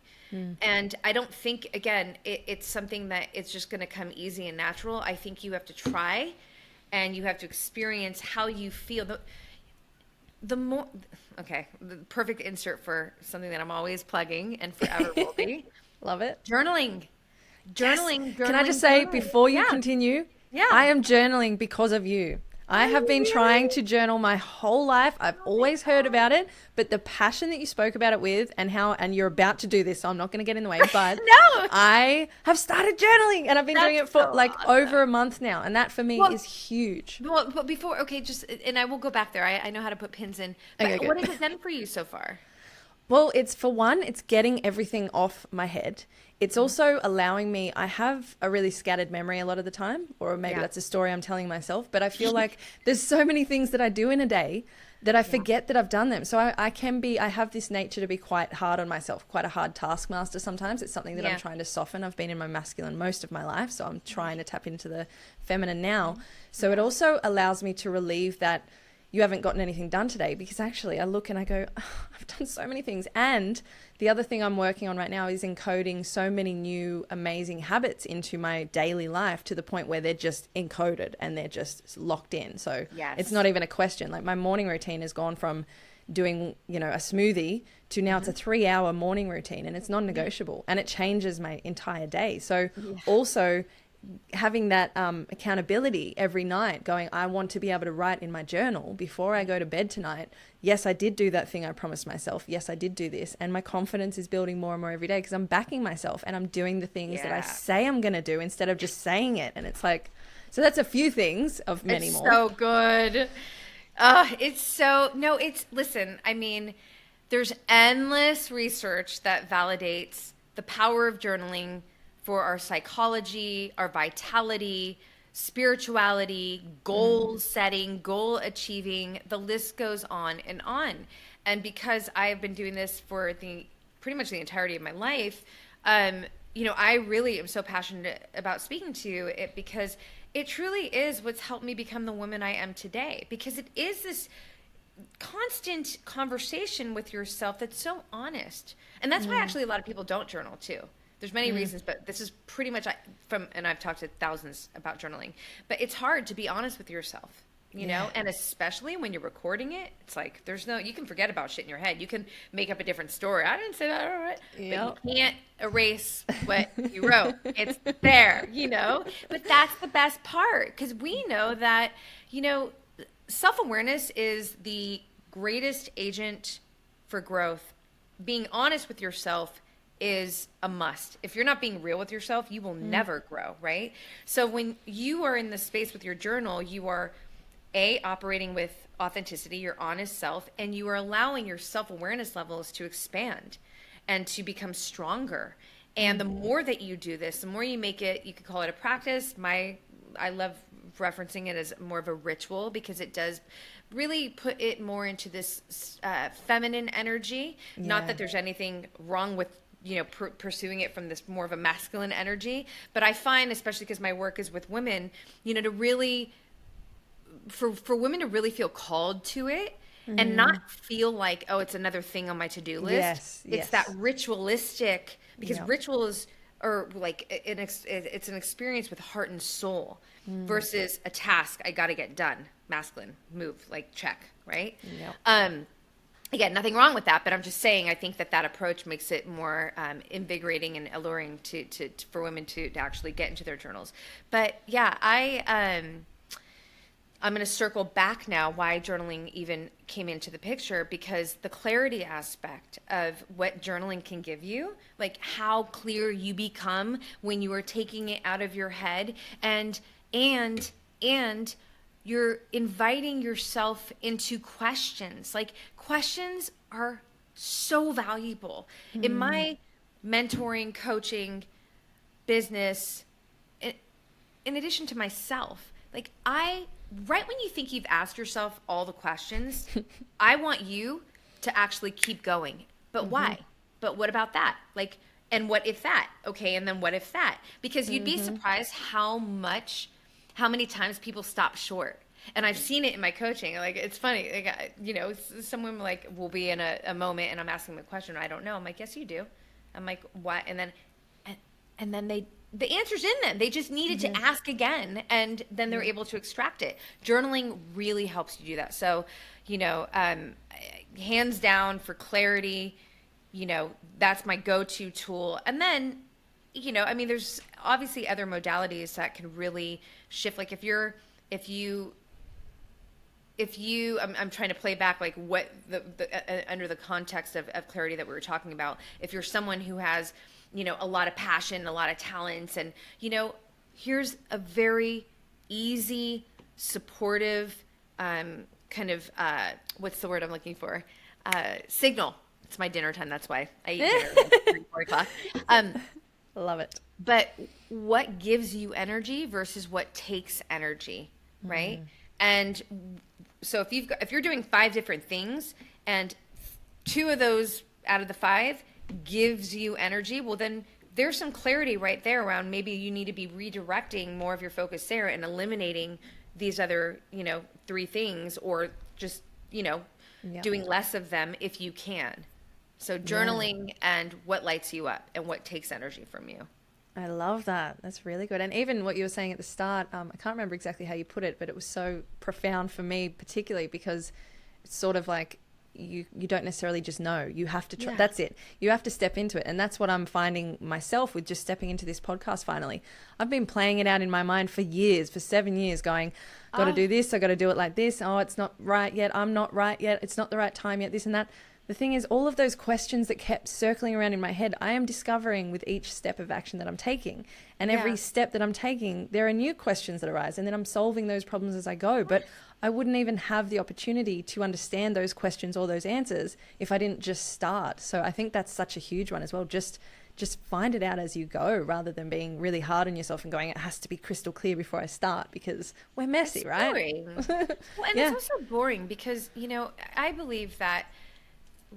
And I don't think, again, it's something that it's just going to come easy and natural. I think you have to try and you have to experience how you feel. The more, okay, the perfect insert for something that I'm always plugging and forever will be. Love it. Journaling. Journaling. Can I just say, before you Yeah. continue, Yeah. I am journaling because of you. I have been trying to journal my whole life. I've always heard about it, but the passion that you spoke about it with, and you're about to do this, so I'm not going to get in the way, but No. I have started journaling, and I've been doing it That's for so like awesome. over a month now, and that for me Well, is huge. Well, but before, okay, and I will go back there. I know how to put pins in. But Okay, good. what has it done for you so far? Well, it's, for one, it's getting everything off my head. It's also allowing me, I have a really scattered memory a lot of the time, or maybe Yeah. that's a story I'm telling myself, but I feel like there's so many things that I do in a day that I forget that I've done them. So I have this nature to be quite hard on myself, quite a hard taskmaster sometimes. It's something that Yeah. I'm trying to soften. I've been in my masculine most of my life, so I'm trying to tap into the feminine now. So it also allows me to relieve that you haven't gotten anything done today, because actually I look and I go, oh, I've done so many things. And the other thing I'm working on right now is encoding so many new amazing habits into my daily life, to the point where they're just encoded and they're just locked in. So Yes. it's not even a question. Like, my morning routine has gone from doing, you know, a smoothie to now it's a 3-hour morning routine, and it's non-negotiable, and it changes my entire day. So also having that accountability every night, going, I want to be able to write in my journal before I go to bed tonight, yes, I did do that thing I promised myself, yes, I did do this, and my confidence is building more and more every day, because I'm backing myself and I'm doing the things that I say I'm going to do instead of just saying it. And it's like, so that's a few things of many It's more. so good. Listen, I mean, there's endless research that validates the power of journaling for our psychology, our vitality, spirituality, goal setting, goal achieving. The list goes on and on. And because I have been doing this for pretty much the entirety of my life, you know, I really am so passionate about speaking to it, because it truly is what's helped me become the woman I am today. Because it is this constant conversation with yourself that's so honest. And that's why actually a lot of people don't journal too. There's many reasons, but this is pretty much and I've talked to thousands about journaling, but it's hard to be honest with yourself, you know, and especially when you're recording it, it's like, you can forget about shit in your head. You can make up a different story. I didn't say that, all right. But you can't erase what you wrote. It's there, you know, but that's the best part, because we know that, you know, self-awareness is the greatest agent for growth. Being honest with yourself is a must. If you're not being real with yourself, you will never grow, right? So when you are in the space with your journal, you are operating with authenticity, your honest self, and you are allowing your self-awareness levels to expand and to become stronger. And the more that you do this, the more you make it, you could call it a practice. I love referencing it as more of a ritual, because it does really put it more into this feminine energy. Not that there's anything wrong with, you know, pursuing it from this more of a masculine energy, but I find, especially because my work is with women, you know, to really, for women to really feel called to it, and not feel like, oh, it's another thing on my to-do list. It's that ritualistic, because rituals are like it's an experience with heart and soul, versus a task I got to get done, masculine, move, like check, right? Again, nothing wrong with that, but I'm just saying, I think that approach makes it more invigorating and alluring for women to actually get into their journals. But yeah, I'm going to circle back now why journaling even came into the picture, because the clarity aspect of what journaling can give you, like how clear you become when you are taking it out of your head, and you're inviting yourself into questions. Like, questions are so valuable. In my mentoring, coaching, business, in addition to myself. Like right when you think you've asked yourself all the questions, I want you to actually keep going. But why? But what about that? Like, and what if that? Okay, and then what if that? Because you'd be surprised how many times people stop short. And I've seen it in my coaching. Like, it's funny. Like, you know, someone like will be in a moment and I'm asking them a question. I don't know. I'm like, yes, you do. I'm like, what? And then the answer's in them. They just needed to ask again, and then they're able to extract it. Journaling really helps you do that. So, you know, hands down for clarity, you know, that's my go-to tool. And then, you know, I mean, there's obviously other modalities that can really shift. Like I'm trying to play back like what under the context of clarity that we were talking about. If you're someone who has, you know, a lot of passion, a lot of talents, and, you know, here's a very easy, supportive, kind of, what's the word I'm looking for? Signal. It's my dinner time. That's why I eat dinner at 3, 4 o'clock. Love it. But what gives you energy versus what takes energy, right? And so if you're doing 5 different things and 2 of those out of the 5 gives you energy, well, then there's some clarity right there around maybe you need to be redirecting more of your focus there and eliminating these other, you know, 3 things, or just, you know, doing less of them if you can. So journaling and what lights you up and what takes energy from you. I love that. That's really good. And even what you were saying at the start, I can't remember exactly how you put it, but it was so profound for me, particularly because it's sort of like you don't necessarily just know. You have to try. That's it. You have to step into it. And that's what I'm finding myself with just stepping into this podcast finally. I've been playing it out in my mind for years, for 7 years, going, got to do this. I got to do it like this. Oh, it's not right yet. I'm not right yet. It's not the right time yet. This and that. The thing is, all of those questions that kept circling around in my head, I am discovering with each step of action that I'm taking. And every step that I'm taking, there are new questions that arise, and then I'm solving those problems as I go. But I wouldn't even have the opportunity to understand those questions or those answers if I didn't just start. So I think that's such a huge one as well. Just find it out as you go, rather than being really hard on yourself and going, it has to be crystal clear before I start, because we're messy, right? Boring. Well, and it's also boring because, you know, I believe that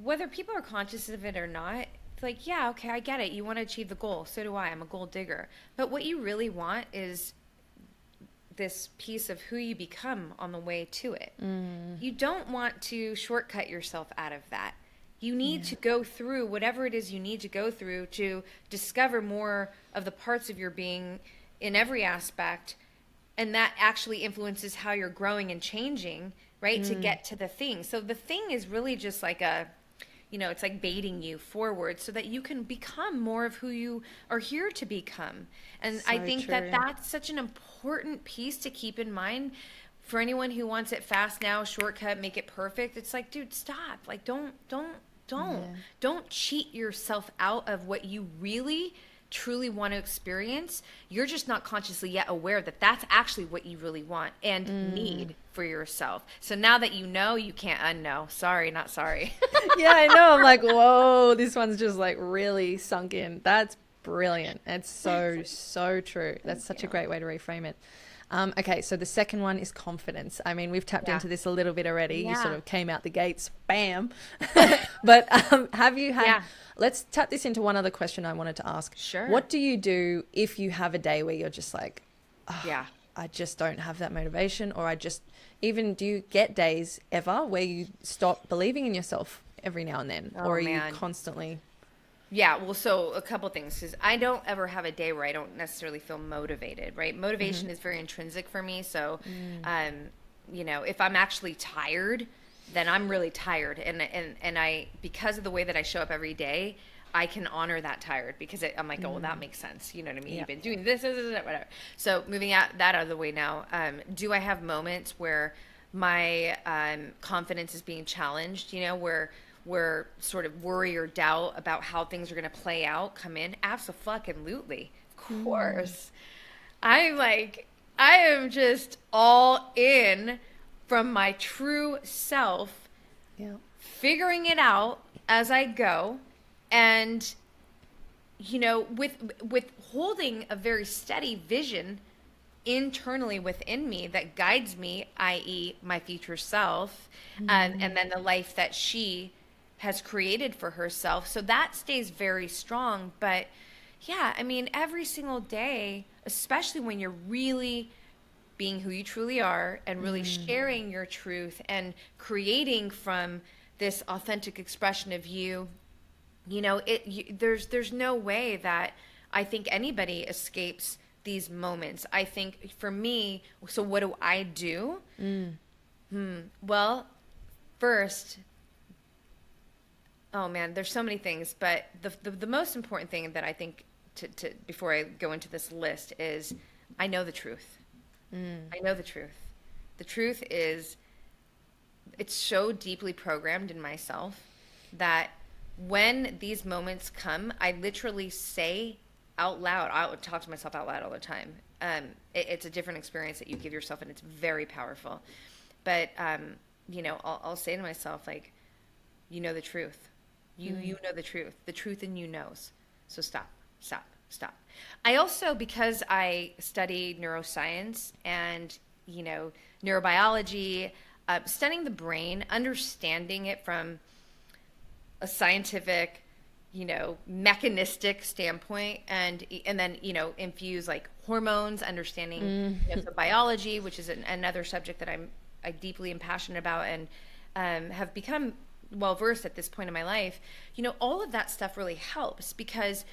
whether people are conscious of it or not, it's like, yeah, okay, I get it. You want to achieve the goal. So do I. I'm a goal digger. But what you really want is this piece of who you become on the way to it. You don't want to shortcut yourself out of that. You need to go through whatever it is you need to go through to discover more of the parts of your being in every aspect. And that actually influences how you're growing and changing, right? To get to the thing. So the thing is really just like it's like baiting you forward so that you can become more of who you are here to become. And so I think that that's such an important piece to keep in mind for anyone who wants it fast now, shortcut, make it perfect. It's like, dude, stop. Like, don't cheat yourself out of what you really truly want to experience. You're just not consciously yet aware that that's actually what you really want and need for yourself. So now that you know, you can't unknow. Sorry, not sorry. Yeah, I know. I'm like, whoa, this one's just like really sunk in. That's brilliant. It's so true. That's such a great way to reframe it. Okay, so the second one is confidence. I mean, we've tapped into this a little bit already. You sort of came out the gates, bam. But have you had, let's tap this into one other question I wanted to ask. Sure. What do you do if you have a day where you're just like, I just don't have that motivation, or do you get days ever where you stop believing in yourself every now and then? Or are you constantly... Yeah, well, so a couple things, because I don't ever have a day where I don't necessarily feel motivated, right? Motivation is very intrinsic for me. So, if I'm actually tired, then I'm really tired. And I, because of the way that I show up every day, I can honor that tired because I'm like, oh, well, that makes sense. You know what I mean? You've been doing this, whatever. So moving that out of the way now, do I have moments where my confidence is being challenged, where sort of worry or doubt about how things are going to play out come in? Absolutely. Of course. I am just all in from my true self, figuring it out as I go. And with holding a very steady vision internally within me that guides me, i.e., my future self, and then the life that she has created for herself. So that stays very strong. But yeah, I mean, every single day, especially when you're really being who you truly are and really sharing your truth and creating from this authentic expression of you, there's no way that I think anybody escapes these moments. I think for me, so what do I do? Well, first, oh man, there's so many things, but the most important thing that I think to before I go into this list is I know the truth. I know the truth. The truth is, it's so deeply programmed in myself that when these moments come, I literally say out loud, I would talk to myself out loud all the time. It's a different experience that you give yourself, and it's very powerful. But, I'll say to myself, like, you know the truth. You know the truth. The truth in you knows. So stop. I also, because I study neuroscience and, neurobiology, studying the brain, understanding it from a scientific, mechanistic standpoint, and then, infuse like hormones, understanding the biology, which is another subject that I deeply am passionate about and have become well versed at this point in my life. All of that stuff really helps because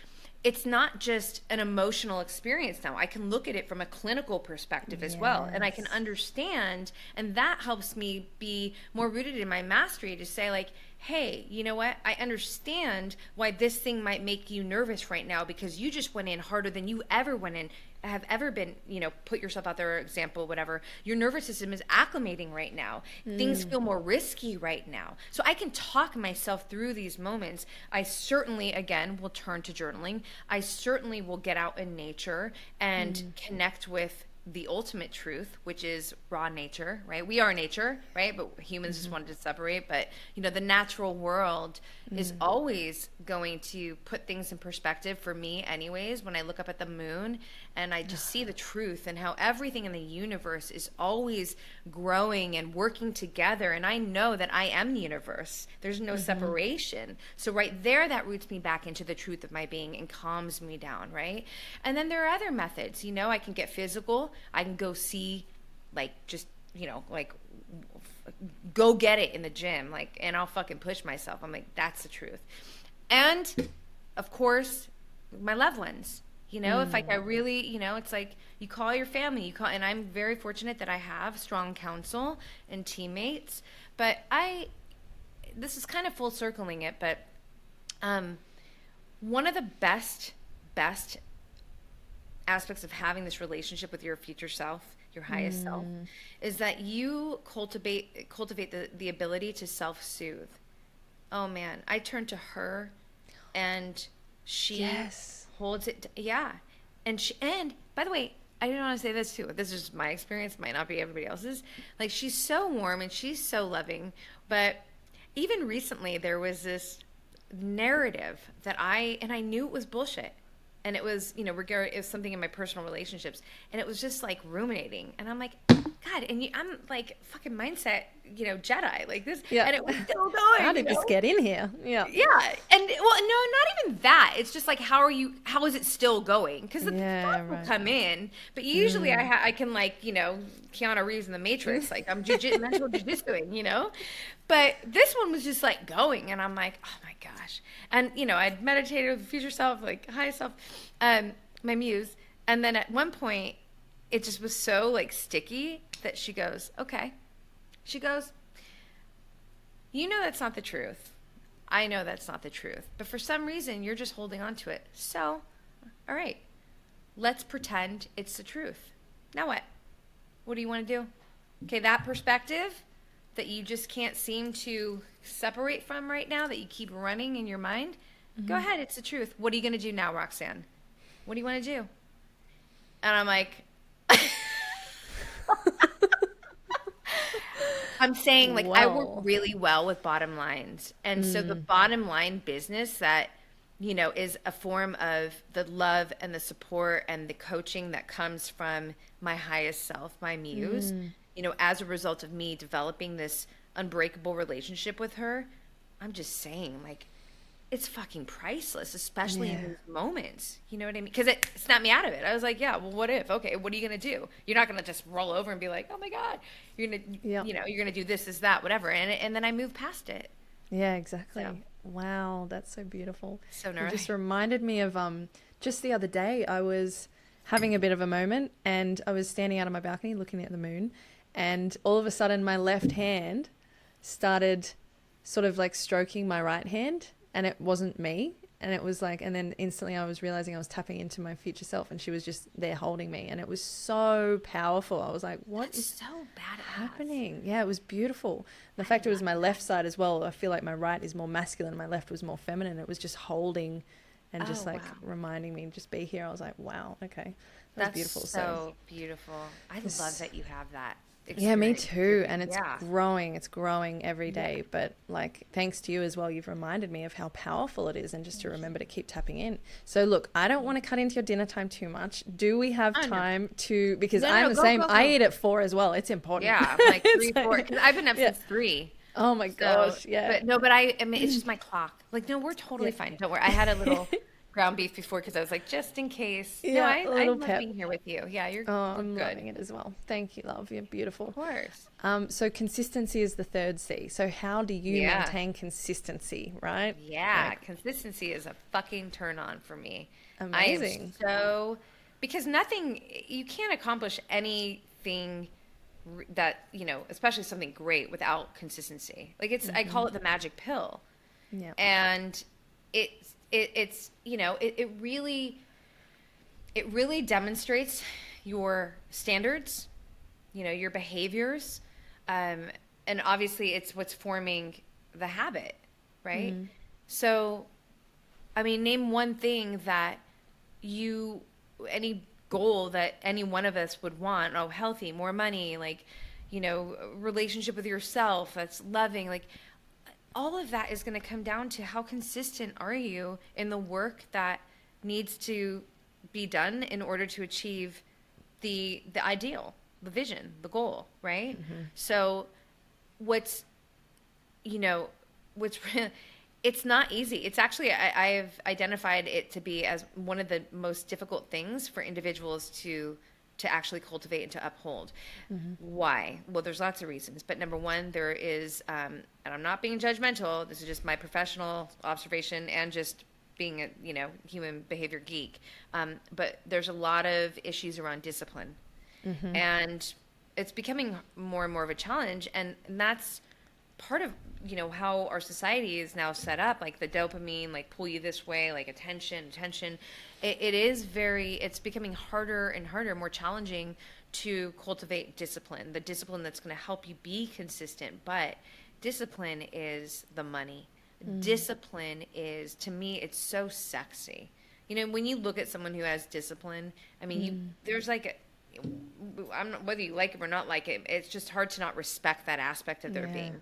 it's not just an emotional experience now. I can look at it from a clinical perspective as well, and I can understand, and that helps me be more rooted in my mastery to say, like, hey, you know what? I understand why this thing might make you nervous right now because you just went in harder than you ever went in, have ever been, put yourself out there, example, whatever. Your nervous system is acclimating right now. Things feel more risky right now. So I can talk myself through these moments. I certainly, again, will turn to journaling. I certainly will get out in nature and connect with the ultimate truth, which is raw nature, right? We are nature, right? But humans just wanted to separate. But, the natural world is always going to put things in perspective for me anyways. When I look up at the moon and I just see the truth and how everything in the universe is always growing and working together. And I know that I am the universe. There's no separation. So right there, that roots me back into the truth of my being and calms me down, right? And then there are other methods, I can get physical. I can go see, like, just, go get it in the gym, like, and I'll fucking push myself. I'm like, that's the truth. And of course, my loved ones, if like I really, it's like you call your family, and I'm very fortunate that I have strong counsel and teammates, but this is kind of full circling it, but one of the best aspects of having this relationship with your future self, your highest self, is that you cultivate the ability to self-soothe. Oh man, I turn to her and she holds it. And by the way, I didn't want to say this too. This is my experience, might not be everybody else's. Like, she's so warm and she's so loving. But even recently there was this narrative that I knew it was bullshit. And it was, it was something in my personal relationships. And it was just like ruminating. And I'm like, God, I'm like fucking mindset, Jedi, like this. Yeah. And it was still going. How did this get in here? Yeah. Yeah. And well, no, not even that. It's just like, how is it still going? Because the thoughts will come in. But usually I can, like, Keanu Reeves in The Matrix, like I'm mental jujitsuing, But this one was just like going, and I'm like, oh my gosh. And, I'd meditated with the future self, like high self, my muse. And then at one point, it just was so like sticky that she goes, okay. She goes, that's not the truth. I know that's not the truth. But for some reason, you're just holding on to it. So, all right, let's pretend it's the truth. Now what? What do you want to do? Okay, that perspective that you just can't seem to separate from right now, that you keep running in your mind, go ahead, it's the truth. What are you going to do now, Roxanne? What do you want to do? And I'm like, I'm saying, like, I work really well with bottom lines. And so the bottom line business that is a form of the love and the support and the coaching that comes from my highest self, my muse, as a result of me developing this unbreakable relationship with her. I'm just saying, like, it's fucking priceless, especially in those moments. You know what I mean? Because it snapped me out of it. I was like, yeah, well, what if? Okay, what are you going to do? You're not going to just roll over and be like, oh my God, you're going to, you're going to do this, that, whatever. And then I moved past it. Yeah, exactly. So. Wow, that's so beautiful. So it just reminded me of just the other day I was having a bit of a moment, and I was standing out on my balcony looking at the moon, and all of a sudden my left hand started sort of like stroking my right hand, and it wasn't me. And it was like, and then instantly I was realizing I was tapping into my future self, and she was just there holding me, and it was so powerful. I was like, what is so badass happening? Yeah, it was beautiful. The fact it was my left side as well. I feel like my right is more masculine, my left was more feminine. It was just holding and just like reminding me, just be here. I was like, wow, okay. That's beautiful. So beautiful. I love that you have that. Yeah, me too. And it's growing every day. But like, thanks to you as well, you've reminded me of how powerful it is, and just to remember to keep tapping in. So look, I don't want to cut into your dinner time too much. Do we have time to, because I'm the same. I eat at 4 as well. It's important. Yeah, like 3, 4. Cause I've been up since 3. Oh my gosh. Yeah. But I mean, it's just my clock. Like, no, we're totally fine. Don't worry. I had a little ground beef before because I was like, just in case. Yeah, I love being here with you. Yeah, you're I'm good. Loving it as well. Thank you, love. You're beautiful. Of course. So consistency is the third C. So how do you maintain consistency, right? Yeah, consistency is a fucking turn on for me. Amazing. Because you can't accomplish anything that, especially something great without consistency. Like I call it the magic pill. Yeah. And it's it really demonstrates your standards, your behaviors, and obviously it's what's forming the habit, right? So, I mean, name one thing that any goal that any one of us would want. Oh, healthy, more money, like, relationship with yourself that's loving, like, all of that is going to come down to how consistent are you in the work that needs to be done in order to achieve the ideal, the vision, the goal, right? So it's not easy. It's actually, I've identified it to be as one of the most difficult things for individuals to actually cultivate and to uphold. Why? Well, there's lots of reasons, but number one, there is, and I'm not being judgmental, this is just my professional observation and just being a, human behavior geek. But there's a lot of issues around discipline, and it's becoming more and more of a challenge. And that's part of, how our society is now set up, like the dopamine, like pull you this way, like attention. It's becoming harder and harder, more challenging to cultivate discipline, the discipline that's going to help you be consistent. But discipline is the money. Discipline is, to me, it's so sexy. When you look at someone who has discipline, I mean, there's like whether you like it or not like it, it's just hard to not respect that aspect of their being,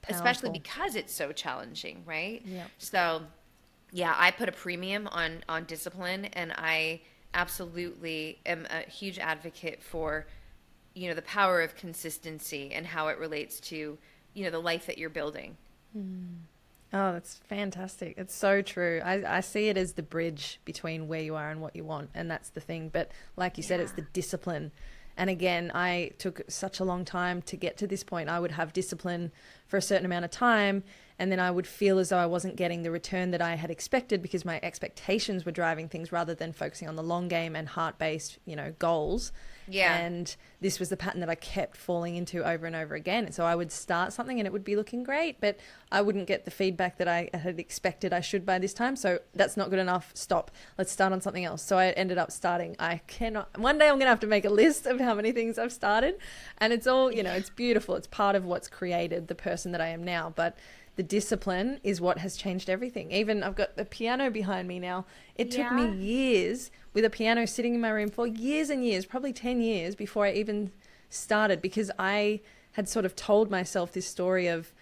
especially because it's so challenging, right? Yeah. So, yeah, I put a premium on discipline, and I absolutely am a huge advocate for, the power of consistency and how it relates to, the life that you're building. Oh, that's fantastic. It's so true. I see it as the bridge between where you are and what you want. And that's the thing. But like you said, it's the discipline. And again, I took such a long time to get to this point. I would have discipline for a certain amount of time, and then I would feel as though I wasn't getting the return that I had expected because my expectations were driving things rather than focusing on the long game and heart-based, goals. Yeah. And this was the pattern that I kept falling into over and over again. So I would start something and it would be looking great, but I wouldn't get the feedback that I had expected I should by this time. So that's not good enough. Stop. Let's start on something else. So I ended up starting. One day I'm going to have to make a list of how many things I've started. And it's all, it's beautiful. It's part of what's created the person that I am now. But the discipline is what has changed everything. Even I've got the piano behind me now. It took me years with a piano sitting in my room for years and years, probably 10 years before I even started, because I had sort of told myself this story of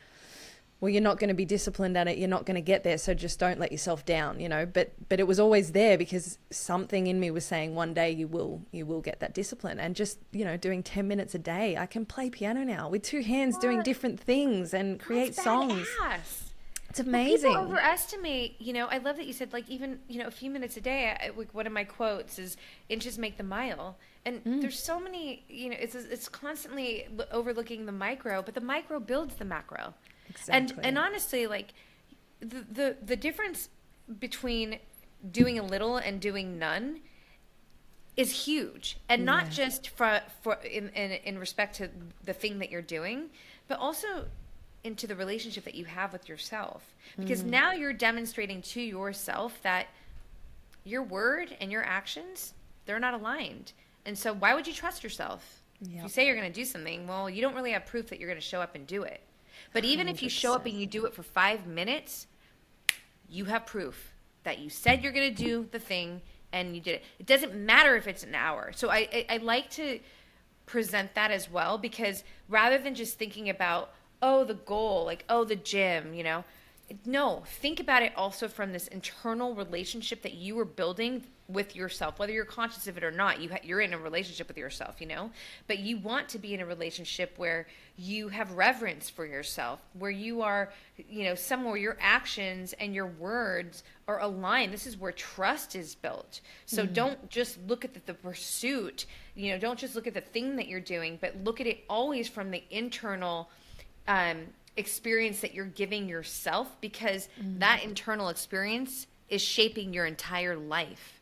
well, you're not going to be disciplined at it, you're not going to get there, so just don't let yourself down, you know. But it was always there because something in me was saying one day you will get that discipline. And just, you know, doing 10 minutes a day, I can play piano now with two hands, doing different things and create songs. Badass. It's amazing. People overestimate, you know, I love that you said, like, even, you know, a few minutes a day. Like, one of my quotes is, inches make the mile. And there's so many, you know, it's constantly overlooking the micro, but the micro builds the macro. Exactly. And honestly, like, the difference between doing a little and doing none is huge. And not just in respect to the thing that you're doing, but also into the relationship that you have with yourself. Because now you're demonstrating to yourself that your word and your actions, they're not aligned. And so why would you trust yourself? Yep. If you say you're going to do something, well, you don't really have proof that you're going to show up and do it. But even 100%. If you show up and you do it for 5 minutes, you have proof that you said you're going to do the thing and you did it. It doesn't matter if it's an hour. So I like to present that as well, because rather than just thinking about, oh, the goal, like, oh, the gym, you know, no, think about it also from this internal relationship that you are building with yourself, whether you're conscious of it or not. You're in a relationship with yourself, you know, but you want to be in a relationship where you have reverence for yourself, where you are, you know, somewhere your actions and your words are aligned. This is where trust is built. So don't just look at the pursuit, you know, don't just look at the thing that you're doing, but look at it always from the internal experience that you're giving yourself, because that internal experience is shaping your entire life.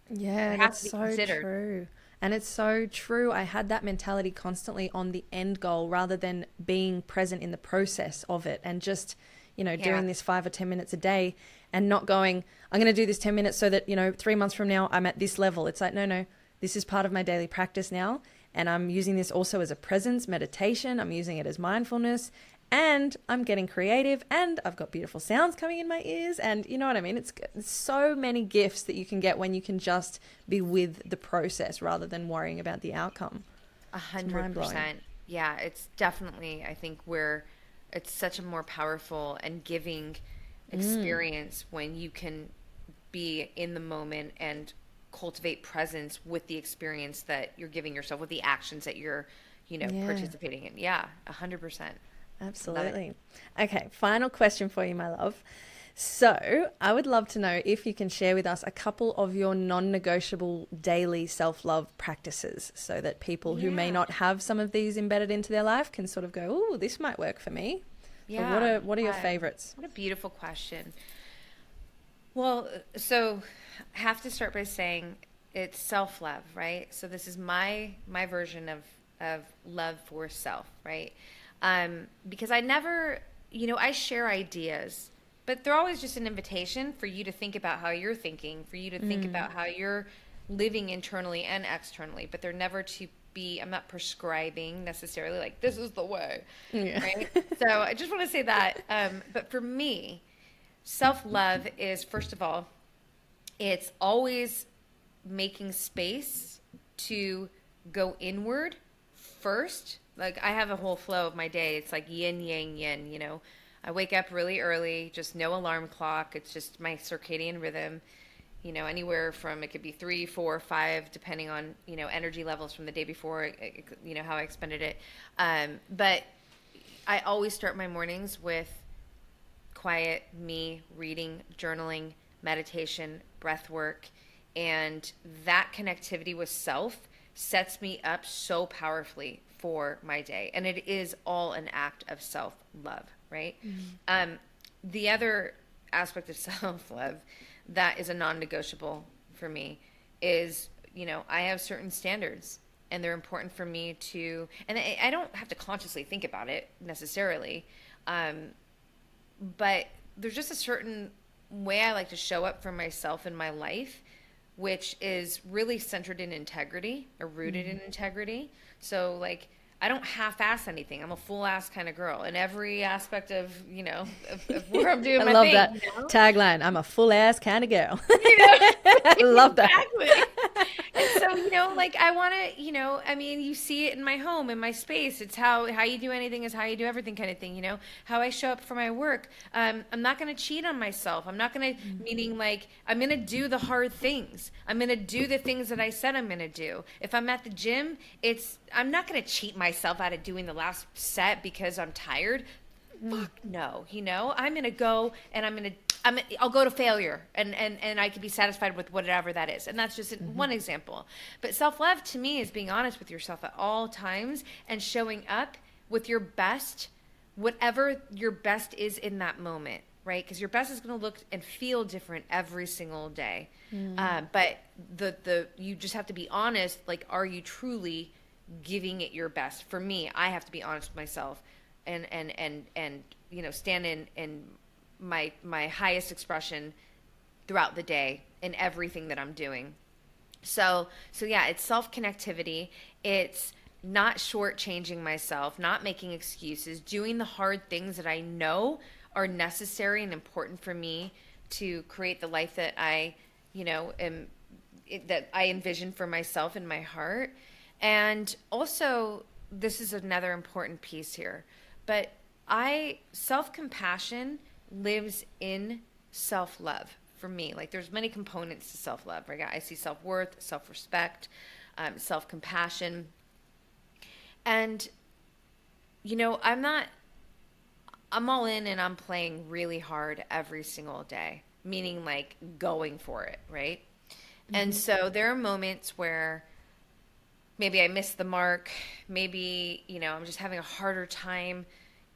Yeah, that's so true. And it's so true. I had that mentality constantly on the end goal rather than being present in the process of it, and just, you know, doing this 5 or 10 minutes a day and not going, I'm going to do this 10 minutes so that, you know, 3 months from now I'm at this level. It's like, no, this is part of my daily practice now. And I'm using this also as a presence meditation. I'm using it as mindfulness, and I'm getting creative, and I've got beautiful sounds coming in my ears. And you know what I mean? It's so many gifts that you can get when you can just be with the process rather than worrying about the outcome. 100%. Yeah, it's definitely, I think, where it's such a more powerful and giving experience when you can be in the moment and cultivate presence with the experience that you're giving yourself, with the actions that you're, you know, participating in. Yeah, 100%. Absolutely. Okay, final question for you, my love. So I would love to know if you can share with us a couple of your non-negotiable daily self-love practices, so that people who may not have some of these embedded into their life can sort of go, oh, this might work for me. Yeah. So what are your favorites? What a beautiful question. Well, so I have to start by saying it's self-love, right? So this is my version of love for self, right? Because I never, you know, I share ideas, but they're always just an invitation for you to think about how you're thinking, for you to think about how you're living internally and externally, but they're never to be, I'm not prescribing necessarily, like, this is the way, right? So I just want to say that. But for me, self-love is, first of all, it's always making space to go inward first. Like, I have a whole flow of my day. It's like yin, yang, yin, you know. I wake up really early, just no alarm clock. It's just my circadian rhythm, you know, anywhere from, it could be 3, 4, 5, depending on, you know, energy levels from the day before, you know, how I expended it. But I always start my mornings with quiet, me, reading, journaling, meditation, breath work, and that connectivity with self sets me up so powerfully for my day. And it is all an act of self-love, right? The other aspect of self-love that is a non-negotiable for me is, you know, I have certain standards, and they're important for me to, and I don't have to consciously think about it necessarily, but there's just a certain way I like to show up for myself in my life, which is really centered in integrity, or rooted in integrity. So, like, I don't half-ass anything. I'm a full-ass kind of girl in every aspect of, you know, of where I'm doing my thing. I love that, you know? Tagline. I'm a full-ass kind of girl. You know? I love that. Exactly. And so, you know, like I want to, I mean, you see it in my home, in my space. It's how you do anything is how you do everything kind of thing, how I show up for my work. I'm not going to cheat on myself. I'm not going to, meaning like, I'm going to do the hard things. I'm going to do the things that I said I'm going to do. If I'm at the gym, I'm not going to cheat myself out of doing the last set because I'm tired. Fuck no, I'm going to go and I'll go to failure and I can be satisfied with whatever that is. And that's just one example. But self-love to me is being honest with yourself at all times and showing up with your best, whatever your best is in that moment, right? Because your best is going to look and feel different every single day. But you just have to be honest. Like, are you truly giving it your best? For me, I have to be honest with myself and stand in my highest expression throughout the day in everything that I'm doing. So yeah, it's self-connectivity. It's not shortchanging myself, not making excuses, doing the hard things that I know are necessary and important for me to create the life that I envision for myself in my heart. And also, this is another important piece here, but self-compassion lives in self-love for me. Like, there's many components to self-love, right? I see self-worth, self-respect, self-compassion. And, I'm all in and I'm playing really hard every single day, meaning like going for it, right? And so there are moments where maybe I miss the mark. Maybe, I'm just having a harder time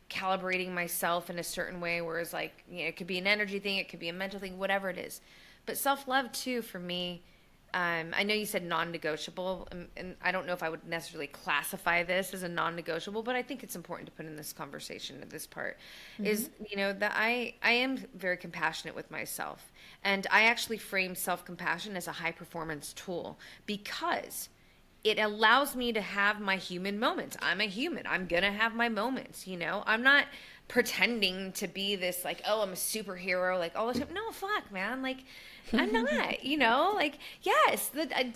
calibrating myself in a certain way, whereas like, it could be an energy thing, it could be a mental thing, whatever it is. But self-love too, for me, I know you said non-negotiable, and I don't know if I would necessarily classify this as a non-negotiable, but I think it's important to put in this conversation at this part, is, that I am very compassionate with myself. And I actually frame self-compassion as a high-performance tool because it allows me to have my human moments. I'm a human. I'm going to have my moments, I'm not pretending to be this like, oh, I'm a superhero, like all the time. No, fuck, man. Like, I'm not, like, yes,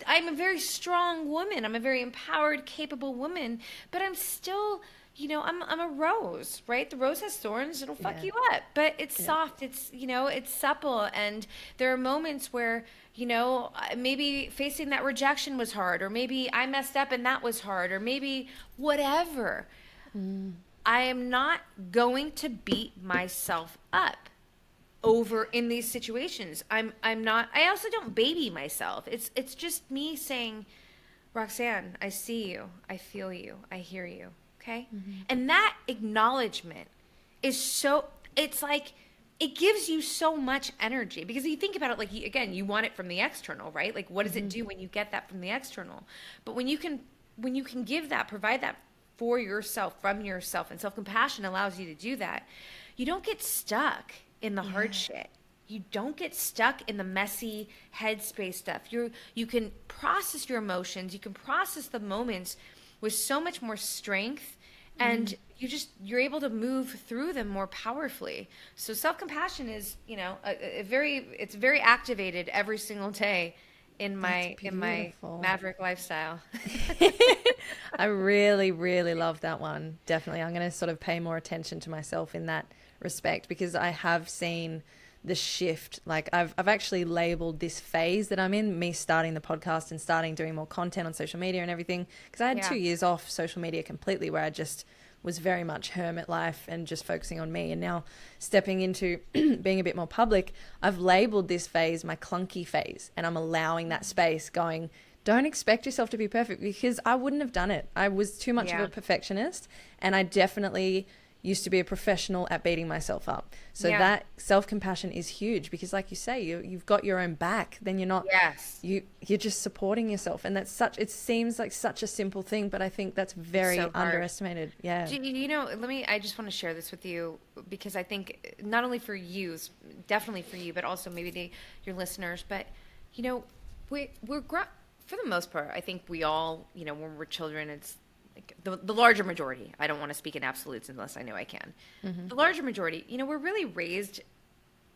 I'm a very strong woman. I'm a very empowered, capable woman, but I'm still, I'm a rose, right? The rose has thorns. It'll fuck you up, but it's soft. It's, it's supple. And there are moments where, maybe facing that rejection was hard, or maybe I messed up and that was hard, or maybe whatever. I am not going to beat myself up over in these situations. I'm not, I also don't baby myself. It's just me saying, Roxanne, I see you. I feel you. I hear you. Okay. And that acknowledgement is it's like, it gives you so much energy, because you think about it, like, again, you want it from the external, right? Like, what does it do when you get that from the external? But when you can give that, provide that for yourself, from yourself, and self-compassion allows you to do that, you don't get stuck in the hard shit. You don't get stuck in the messy headspace stuff. You can process your emotions. You can process the moments with so much more strength, and you're able to move through them more powerfully. So self-compassion is, it's very activated every single day in my maverick lifestyle. I really, really love that one. Definitely. I'm going to sort of pay more attention to myself in that respect, because I have seen the shift. Like, I've actually labeled this phase that I'm in, me starting the podcast and starting doing more content on social media and everything, because I had 2 years off social media completely, where I just was very much hermit life and just focusing on me. And now stepping into being a bit more public, I've labeled this phase my clunky phase, and I'm allowing that space, going, don't expect yourself to be perfect, because I wouldn't have done it. I was too much of a perfectionist, and I definitely used to be a professional at beating myself up. So that self-compassion is huge, because like you say, you've got your own back. Then you're not, you're just supporting yourself. And that's it seems like such a simple thing, but I think that's very underestimated. Yeah. I just want to share this with you, because I think not only for you, definitely for you, but also maybe your listeners, but we're for the most part, I think we all, when we're children, it's like the larger majority. I don't want to speak in absolutes unless I know I can. The larger majority, we're really raised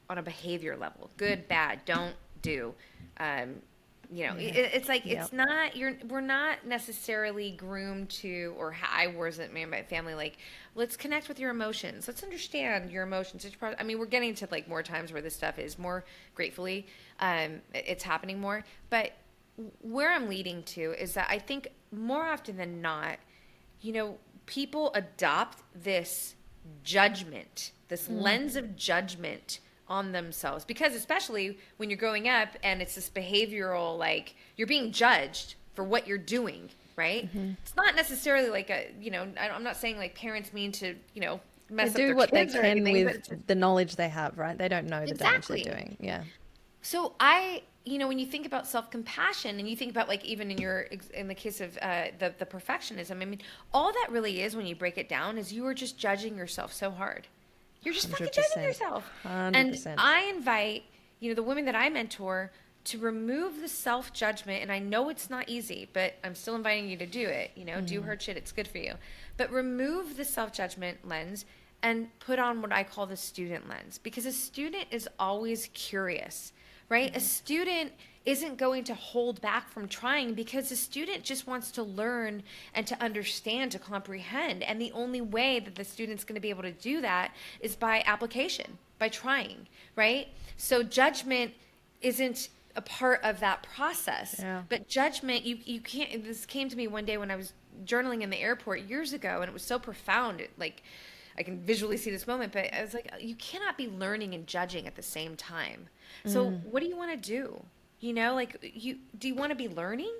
on a behavior level: good, bad, don't do, You know, Yeah. it's like, Yep. it's not, we're not necessarily groomed to, or I wasn't made by family, like, let's connect with your emotions. Let's understand your emotions. I mean, we're getting to like more times where this stuff is more, gratefully, it's happening more. But where I'm leading to is that I think more often than not, you know, people adopt this judgment, this lens of judgment on themselves, because especially when you're growing up and it's this behavioral, like, you're being judged for what you're doing, right? It's not necessarily like a, you know, I'm not saying like parents mean to, you know, They mess up do their what they kids or can anything, but it's just, with the knowledge they have, right? They don't know the damage they're exactly. doing. Yeah. So you know, when you think about self-compassion and you think about, like, even in the case of the perfectionism, I mean, all that really is, when you break it down, is you are just judging yourself so hard. You're just fucking judging 100%. yourself. And 100%. I invite, you know, the women that I mentor to remove the self-judgment. And I know it's not easy, but I'm still inviting you to do it. You know, do hard shit. It's good for you. But remove the self-judgment lens and put on what I call the student lens, because a student is always curious, right? A student isn't going to hold back from trying, because the student just wants to learn and to understand, to comprehend. And the only way that the student's going to be able to do that is by application, by trying, right? So judgment isn't a part of that process. Yeah. But judgment, you can't, this came to me one day when I was journaling in the airport years ago, and it was so profound. Like, I can visually see this moment, but I was like, you cannot be learning and judging at the same time. So what do you want to do? You know, like, do you want to be learning,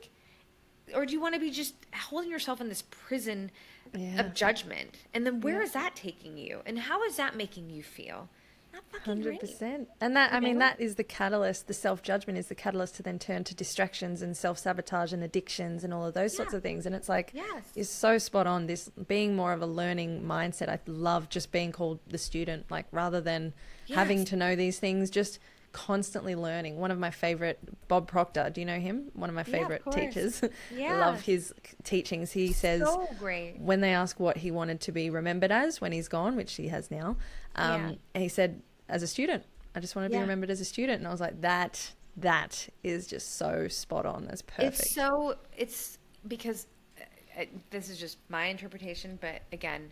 or do you want to be just holding yourself in this prison Yeah. of judgment? And then where is that taking you? And how is that making you feel? Not fucking great. 100%. And that, I mean, know? that is the catalyst. The self-judgment is the catalyst to then turn to distractions and self-sabotage and addictions and all of those sorts of things. And it's like, Yes. is so spot on. This being more of a learning mindset. I love just being called the student, like, rather than having Yes. to know these things, just constantly learning. One of my favorite, Bob Proctor, do you know him? One of my Yeah, of favorite course. teachers. Yeah. Love his teachings. He says, So great. when they ask what he wanted to be remembered as when he's gone, which he has now, and he said, as a student, I just want to be remembered as a student. And I was like, that is just so spot on. That's perfect. It's because this is just my interpretation, but again,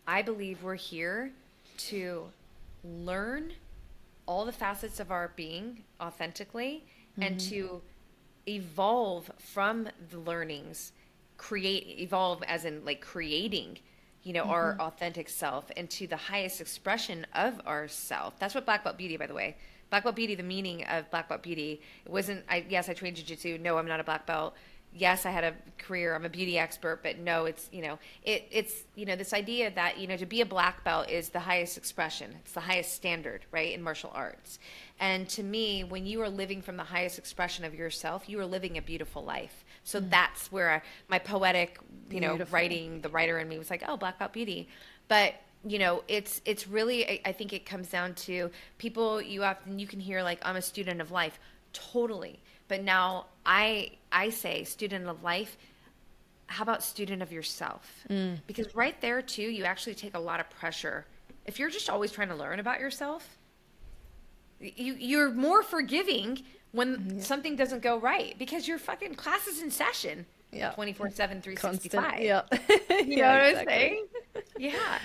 I believe we're here to learn all the facets of our being authentically, and to evolve from the learnings, evolve as in, like, creating, you know, our authentic self into the highest expression of ourself. That's what Black Belt Beauty, by the way. Black Belt Beauty, the meaning of Black Belt Beauty, it wasn't, yes, I trained jiu-jitsu. No, I'm not a black belt. Yes, I had a career. I'm a beauty expert, but no, it's, you know, it's, you know, this idea that, you know, to be a black belt is the highest expression. It's the highest standard, right, in martial arts. And to me, when you are living from the highest expression of yourself, you are living a beautiful life. So that's where my poetic, you know, writing, the writer in me was like, oh, Black Belt Beauty. But, you know, it's really, I think it comes down to people, you can hear, like, I'm a student of life. Totally. But now I say student of life. How about student of yourself? Because right there too, you actually take a lot of pressure. If you're just always trying to learn about yourself, you're more forgiving when something doesn't go right, because your fucking class is in session. 24/7, 365. Yeah. You know what I'm saying? Yeah.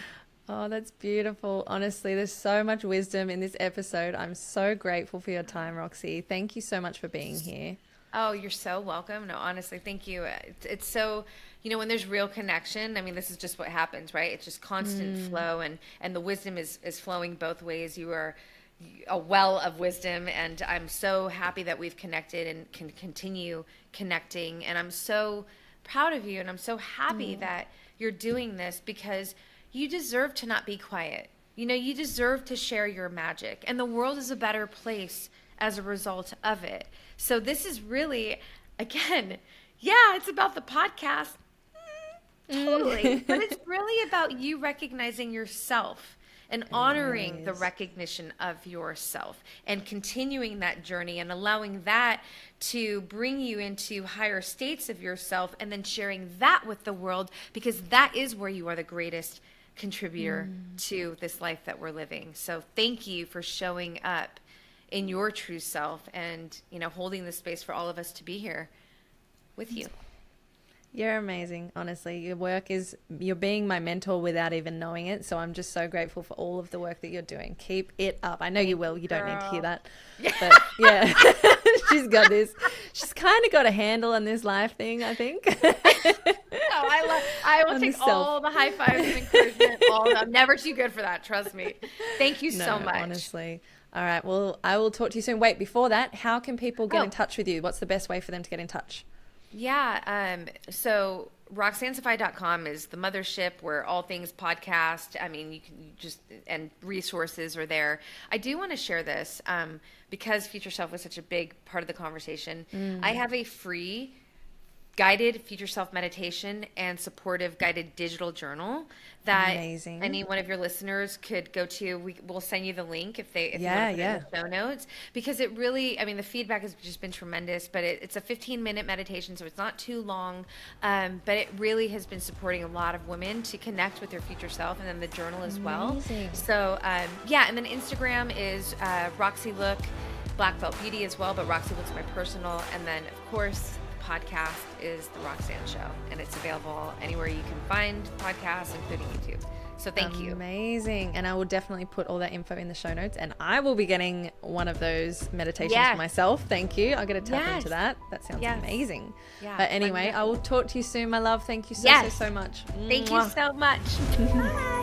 Oh, that's beautiful. Honestly, there's so much wisdom in this episode. I'm so grateful for your time, Roxy. Thank you so much for being here. Oh, you're so welcome. No, honestly, thank you. It's so, you know, when there's real connection, I mean, this is just what happens, right? It's just constant flow, and the wisdom is flowing both ways. You are a well of wisdom, and I'm so happy that we've connected and can continue connecting. And I'm so proud of you, and I'm so happy that you're doing this, because you deserve to not be quiet. You know, you deserve to share your magic, and the world is a better place as a result of it. So this is really, again, it's about the podcast. Totally. But it's really about you recognizing yourself and honoring the recognition of yourself, and continuing that journey and allowing that to bring you into higher states of yourself, and then sharing that with the world, because that is where you are the greatest contributor to this life that we're living. So thank you for showing up in your true self, and, you know, holding the space for all of us to be here with you. You're amazing, honestly. Your work is, you're being my mentor without even knowing it. So I'm just so grateful for all of the work that you're doing. Keep it up. I know you will. You don't need to hear that. But yeah, she's got this. She's kind of got a handle on this life thing, I think. I will take all the high fives and encouragement. I'm never too good for that. Trust me. Thank you so much. Honestly. All right. Well, I will talk to you soon. Wait, before that, how can people get in touch with you? What's the best way for them to get in touch? Yeah, so ROXANNESAFFAIE.com is the mothership where all things podcast, I mean, you can just, and resources are there. I do want to share this because Future Self was such a big part of the conversation. I have a free guided future self meditation and supportive guided digital journal that any one of your listeners could go to. We'll send you the link if you want to put it in the show notes, because it really, I mean, the feedback has just been tremendous, but it's a 15-minute meditation, so it's not too long, but it really has been supporting a lot of women to connect with their future self, and then the journal as well. So yeah, and then Instagram is Roxy Look, Black Belt Beauty as well, but Roxy Look's my personal, and then of course podcast is The Roxanne Show, and it's available anywhere you can find podcasts, including YouTube. So thank you. Amazing. And I will definitely put all that info in the show notes, and I will be getting one of those meditations for myself. Thank you. I'll get a tap into that. That sounds amazing. But anyway, I will talk to you soon, my love. Thank you so much. Thank you so much. Bye.